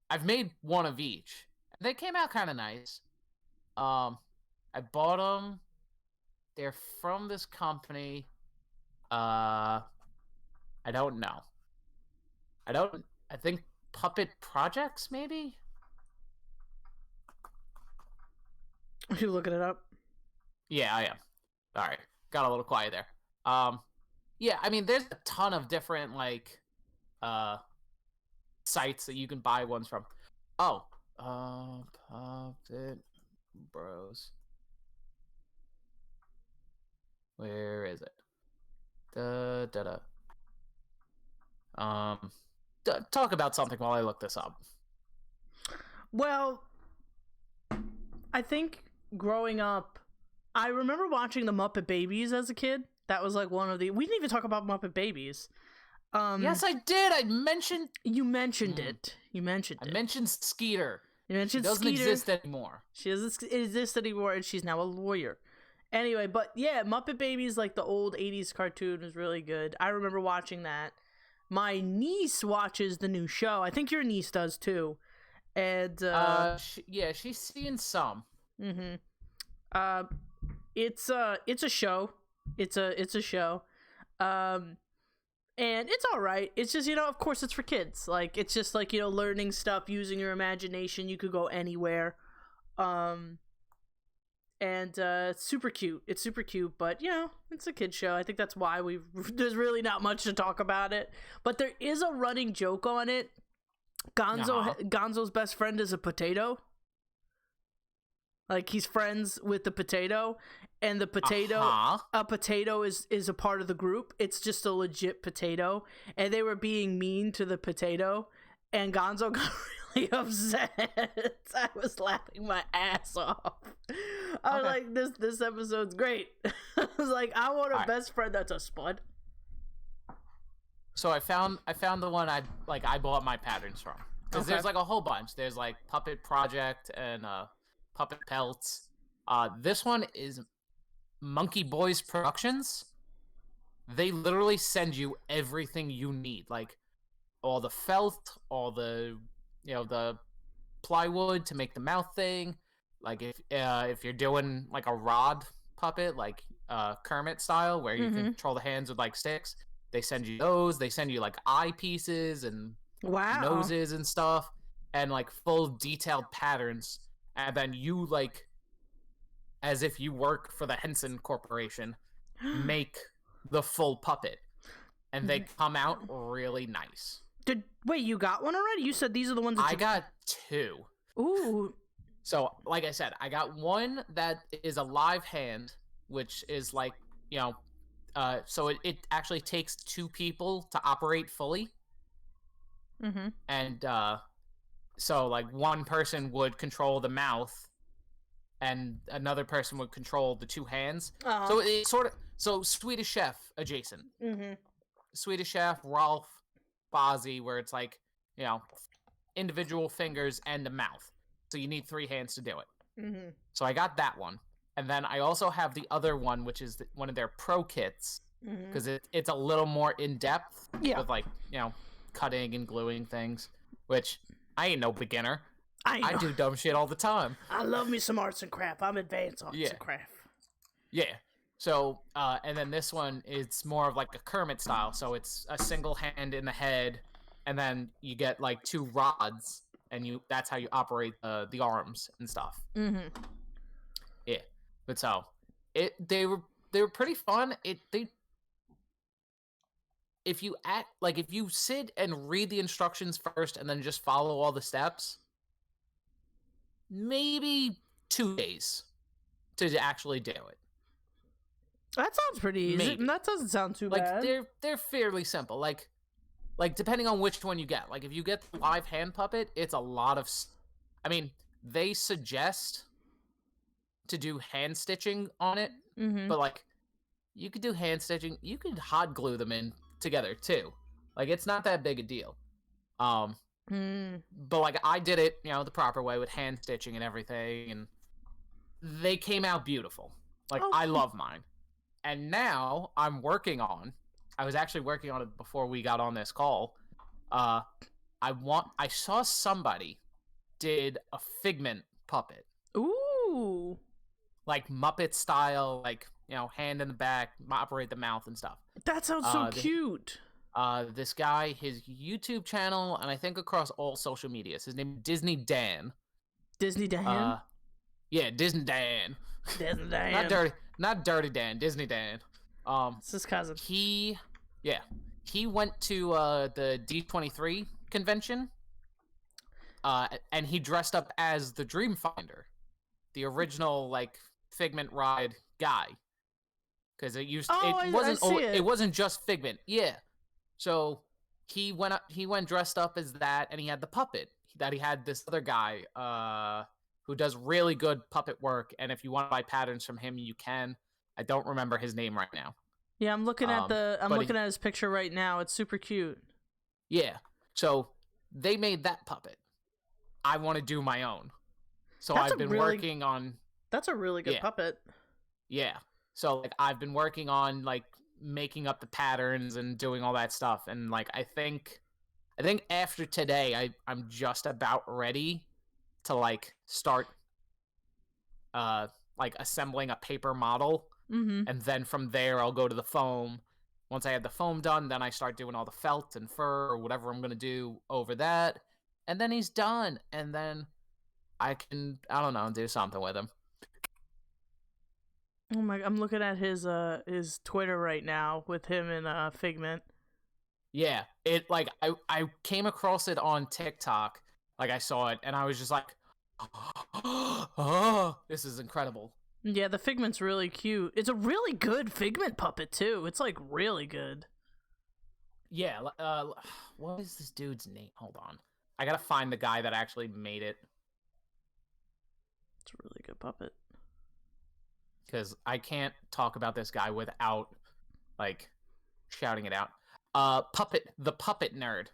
I've made one of each. And they came out kind of nice. I bought them. They're from this company. I don't know. I think Puppet Projects, maybe? Are you looking it up? Yeah, I am. All right. Got a little quiet there. Yeah, I mean, there's a ton of different, like, sites that you can buy ones from. Oh, Puppet Bros. Where is it? Talk about something while I look this up. Well, I think growing up, I remember watching the Muppet Babies as a kid. That was like one of the. We didn't even talk about Muppet Babies. Yes, I did. I mentioned. You mentioned it. You mentioned it. I mentioned Skeeter. You mentioned She doesn't Skeeter. exist anymore. She doesn't exist anymore, and she's now a lawyer. Anyway, but yeah, Muppet Babies, like the old 80s cartoon, was really good. I remember watching that. My niece watches the new show. I think your niece does too. And yeah, she's seen some. Mm-hmm. It's a show. It's a show. And it's all right. It's just, of course it's for kids. Like, it's just like, learning stuff, using your imagination. You could go anywhere. And it's super cute. It's super cute, but it's a kid show. I think that's why there's really not much to talk about it. But there is a running joke on it. Gonzo's best friend is a potato. Like, he's friends with the potato, and the potato, a potato is a part of the group. It's just a legit potato, and they were being mean to the potato, and Gonzo got really upset. I was laughing my ass off. I was like, this episode's great. I was like, I want a best friend that's a spud. So I found the one I bought my patterns from. Because there's like a whole bunch. There's like Puppet Project and Puppet Pelts. This one is Monkey Boys Productions. They literally send you everything you need, like all the felt, all the the plywood to make the mouth thing. Like if you're doing like a rod puppet, like Kermit style, where you can control the hands with like sticks, they send you those. They send you like eye pieces and noses and stuff, and like full detailed patterns. And then you, like, as if you work for the Henson Corporation, make the full puppet. And they come out really nice. Wait, you got one already? You said these are the ones that I got two. Ooh. So, like I said, I got one that is a live hand, which is like, so it actually takes two people to operate fully. Mm-hmm. And, so, like, one person would control the mouth, and another person would control the two hands. Uh-huh. So it's sort of Swedish Chef adjacent. Mm-hmm. Swedish Chef, Rolf, Fozzie, where it's like individual fingers and a mouth. So you need three hands to do it. Mm-hmm. So I got that one, and then I also have the other one, which is one of their pro kits, because it's a little more in depth with like cutting and gluing things, which. I ain't no beginner. I do dumb shit all the time. I love me some arts and craft. I'm advanced arts and craft. Yeah. So, and then this one, it's more of like a Kermit style. So it's a single hand in the head, and then you get like two rods, and that's how you operate the arms and stuff. Mm-hmm. Yeah. But so, they were pretty fun. If you sit and read the instructions first and then just follow all the steps, maybe 2 days to actually do it. That sounds pretty easy. Maybe. That doesn't sound too bad. Like they're fairly simple. Like depending on which one you get. Like if you get the live hand puppet, it's a lot of. I mean, they suggest to do hand stitching on it, but like you could do hand stitching. You could hot glue them in together too. Like, it's not that big a deal. But like, I did it, the proper way with hand stitching and everything, and they came out beautiful. Like, I love mine. And now I was actually working on it before we got on this call. I saw somebody did a Figment puppet. Ooh. Like Muppet style, like, hand in the back, operate the mouth and stuff. That sounds so cute. This guy, his YouTube channel, and I think across all social medias, his name is Disney Dan. Disney Dan? Yeah, Disney Dan. Disney Dan. Not Dirty Dan, Disney Dan. It's his cousin. He went to the D23 convention, and he dressed up as the Dreamfinder, the original like Figment ride guy, because it wasn't just Figment. Yeah, so he went dressed up as that, and he had the puppet that he had this other guy who does really good puppet work, and if you want to buy patterns from him, you can. I don't remember his name right now. Yeah, I'm looking at at his picture right now. It's super cute. Yeah. So they made that puppet. I want to do my own. So I've been working on. That's a really good puppet. Yeah. So like I've been working on like making up the patterns and doing all that stuff, and like I think after today I'm just about ready to like start like assembling a paper model. Mm-hmm. And then from there, I'll go to the foam. Once I have the foam done, then I start doing all the felt and fur or whatever I'm going to do over that. And then he's done. And then I can, I don't know, do something with him. Oh my, I'm looking at his Twitter right now with him and Figment. Yeah, it like I came across it on TikTok. Like I saw it and I was just like, oh, this is incredible. Yeah, the Figment's really cute. It's a really good Figment puppet, too. It's, like, really good. Yeah, what is this dude's name? Hold on. I gotta find the guy that actually made it. It's a really good puppet. Because I can't talk about this guy without, like, shouting it out. The Puppet Nerd.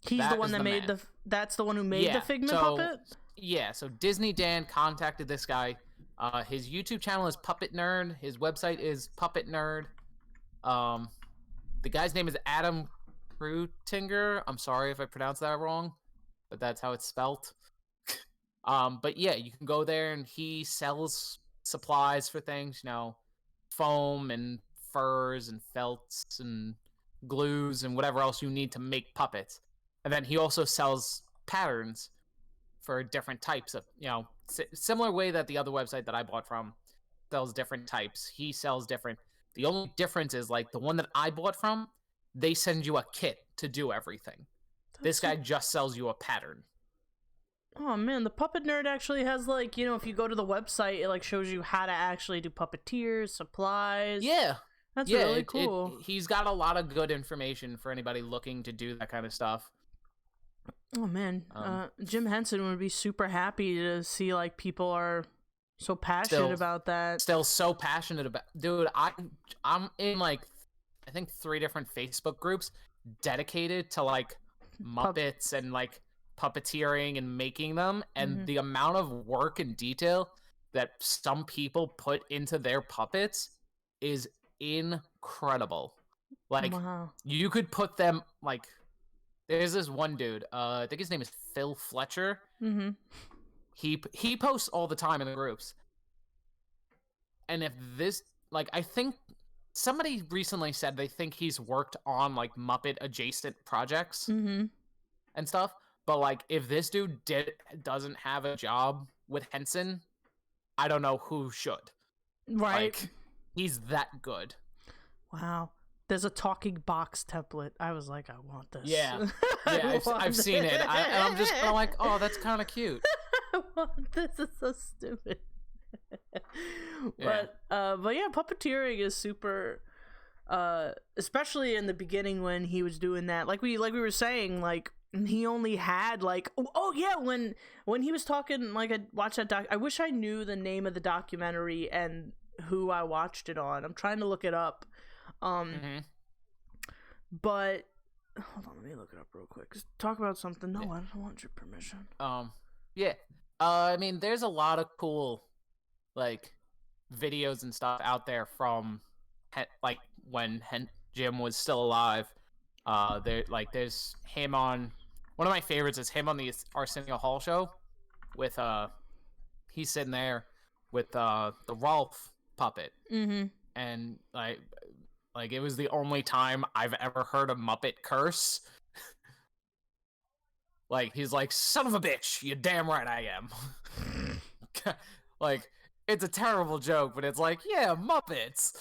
He's the one that made that's the one who made the Figment puppet? Yeah, so Disney Dan contacted this guy. His YouTube channel is Puppet Nerd. His website is Puppet Nerd. The guy's name is Adam Krutinger. I'm sorry if I pronounced that wrong, but that's how it's spelt. But yeah, you can go there and he sells supplies for things, foam and furs and felts and glues and whatever else you need to make puppets. And then he also sells patterns for different types of, similar way that the other website that I bought from sells different types. He sells different. The only difference is like the one that I bought from, they send you a kit to do everything. This guy just sells you a pattern. Oh man, the Puppet Nerd actually has like, if you go to the website, it like shows you how to actually do puppeteers, supplies. Yeah. That's really cool. He's got a lot of good information for anybody looking to do that kind of stuff. Oh man, Jim Henson would be super happy to see like people are so passionate about that. Still so passionate about, dude. I'm in like I think 3 different Facebook groups dedicated to like Muppets and like puppeteering and making them, and the amount of work and detail that some people put into their puppets is incredible. Like you could put them like. There's this one dude, I think his name is Phil Fletcher. Mm-hmm. He posts all the time in the groups. And if this, like, I think somebody recently said they think he's worked on, like, Muppet-adjacent projects and stuff. But, like, if this dude doesn't have a job with Henson, I don't know who should. Right. Like, he's that good. Wow. There's a talking box template. I was like, I want this. Yeah, I've seen it. I'm like, oh, that's kind of cute. I want this. Is so stupid. But yeah, puppeteering is super. Especially in the beginning when he was doing that, like we were saying, like he only had like when he was talking, like I watched that doc. I wish I knew the name of the documentary and who I watched it on. I'm trying to look it up. But hold on, let me look it up real quick. Just talk about something. No, I don't want your permission. Yeah. I mean, there's a lot of cool, like, videos and stuff out there from, like, when Jim was still alive. There's him on. One of my favorites is him on the Arsenio Hall show, with he's sitting there with the Rolf puppet, and like it was the only time I've ever heard a Muppet curse. Like, he's like, "Son of a bitch, you damn right I am." Like, it's a terrible joke, but it's like, yeah, Muppets.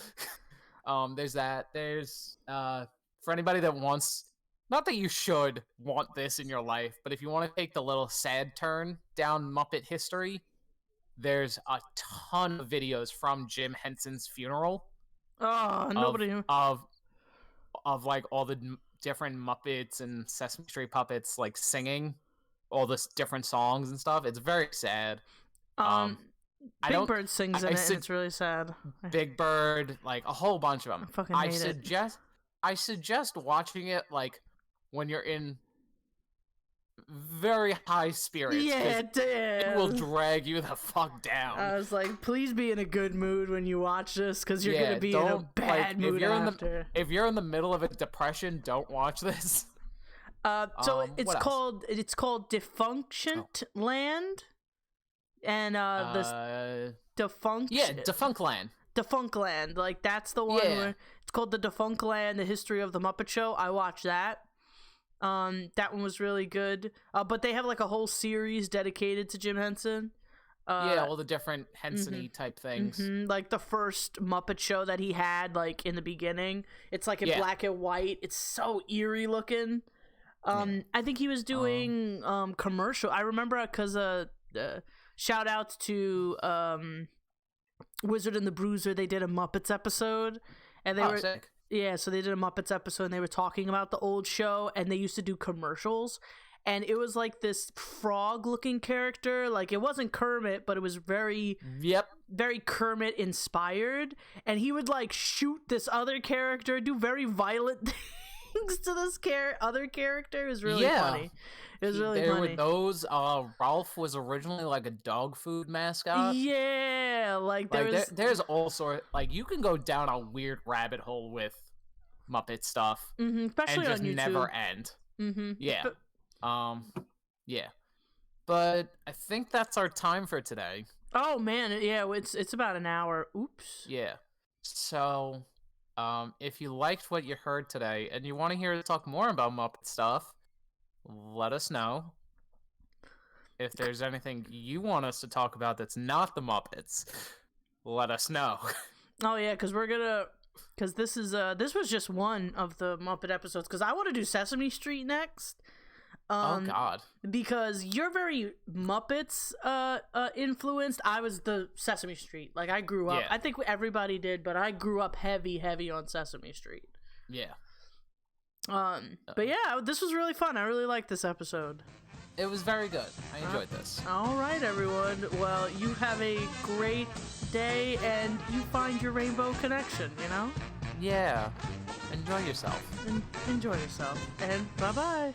There's that. There's for anybody that wants, not that you should want this in your life, but if you want to take the little sad turn down Muppet history, there's a ton of videos from Jim Henson's funeral. Oh, nobody of like all the different Muppets and Sesame Street puppets like singing all this different songs and stuff. It's very sad. Big Bird sings in it, and it's really sad. Big Bird, like a whole bunch of them. I fucking hate it. I suggest watching it like when you're in very high spirits. Yeah, it will drag you the fuck down. I was like, please be in a good mood when you watch this, because you're gonna be in a bad mood after. If you're in the middle of a depression, don't watch this. So it's called Defunct Land, and the Defunct. Yeah, Defunct Land. Defunct Land, like that's the one where it's called the Defunct Land: The History of the Muppet Show. I watched that. That one was really good. But they have like a whole series dedicated to Jim Henson. All the different Henson-y type things. Like the first Muppet Show that he had, like in the beginning, it's like in black and white. It's so eerie looking. I think he was doing commercial. I remember because shout out to Wizard and the Bruiser. They did a Muppets episode, and they were sick. Yeah, so they did a Muppets episode, and they were talking about the old show, and they used to do commercials, and it was like this frog-looking character. Like, it wasn't Kermit, but it was very Kermit inspired, and he would like shoot this other character, do very violent things to this other character. It was really funny. It was really funny. With those, Ralph was originally like a dog food mascot. Yeah, like there's all sorts. Like, you can go down a weird rabbit hole with Muppet stuff, especially and just on YouTube. never end. Yeah, yeah. But I think that's our time for today. Oh man, yeah, it's about an hour. Oops. Yeah. So, if you liked what you heard today and you want to hear us talk more about Muppet stuff, let us know. If there's anything you want us to talk about that's not the Muppets, let us know. Oh yeah, because this was just one of the Muppet episodes, because I want to do Sesame Street next. Oh god. Because you're very Muppets influenced. I was the Sesame Street. Like, I grew up. I think everybody did, but I grew up heavy on Sesame Street. Yeah. But yeah, this was really fun. I really liked this episode. It was very good. I enjoyed this. All right, everyone. Well, you have a great day, and you find your rainbow connection, you know? Yeah. Enjoy yourself. Enjoy yourself. And bye-bye.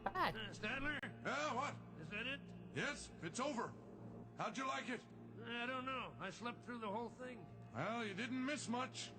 Bye. Stadler? What? Is that it? Yes, it's over. How'd you like it? I don't know. I slept through the whole thing. Well, you didn't miss much.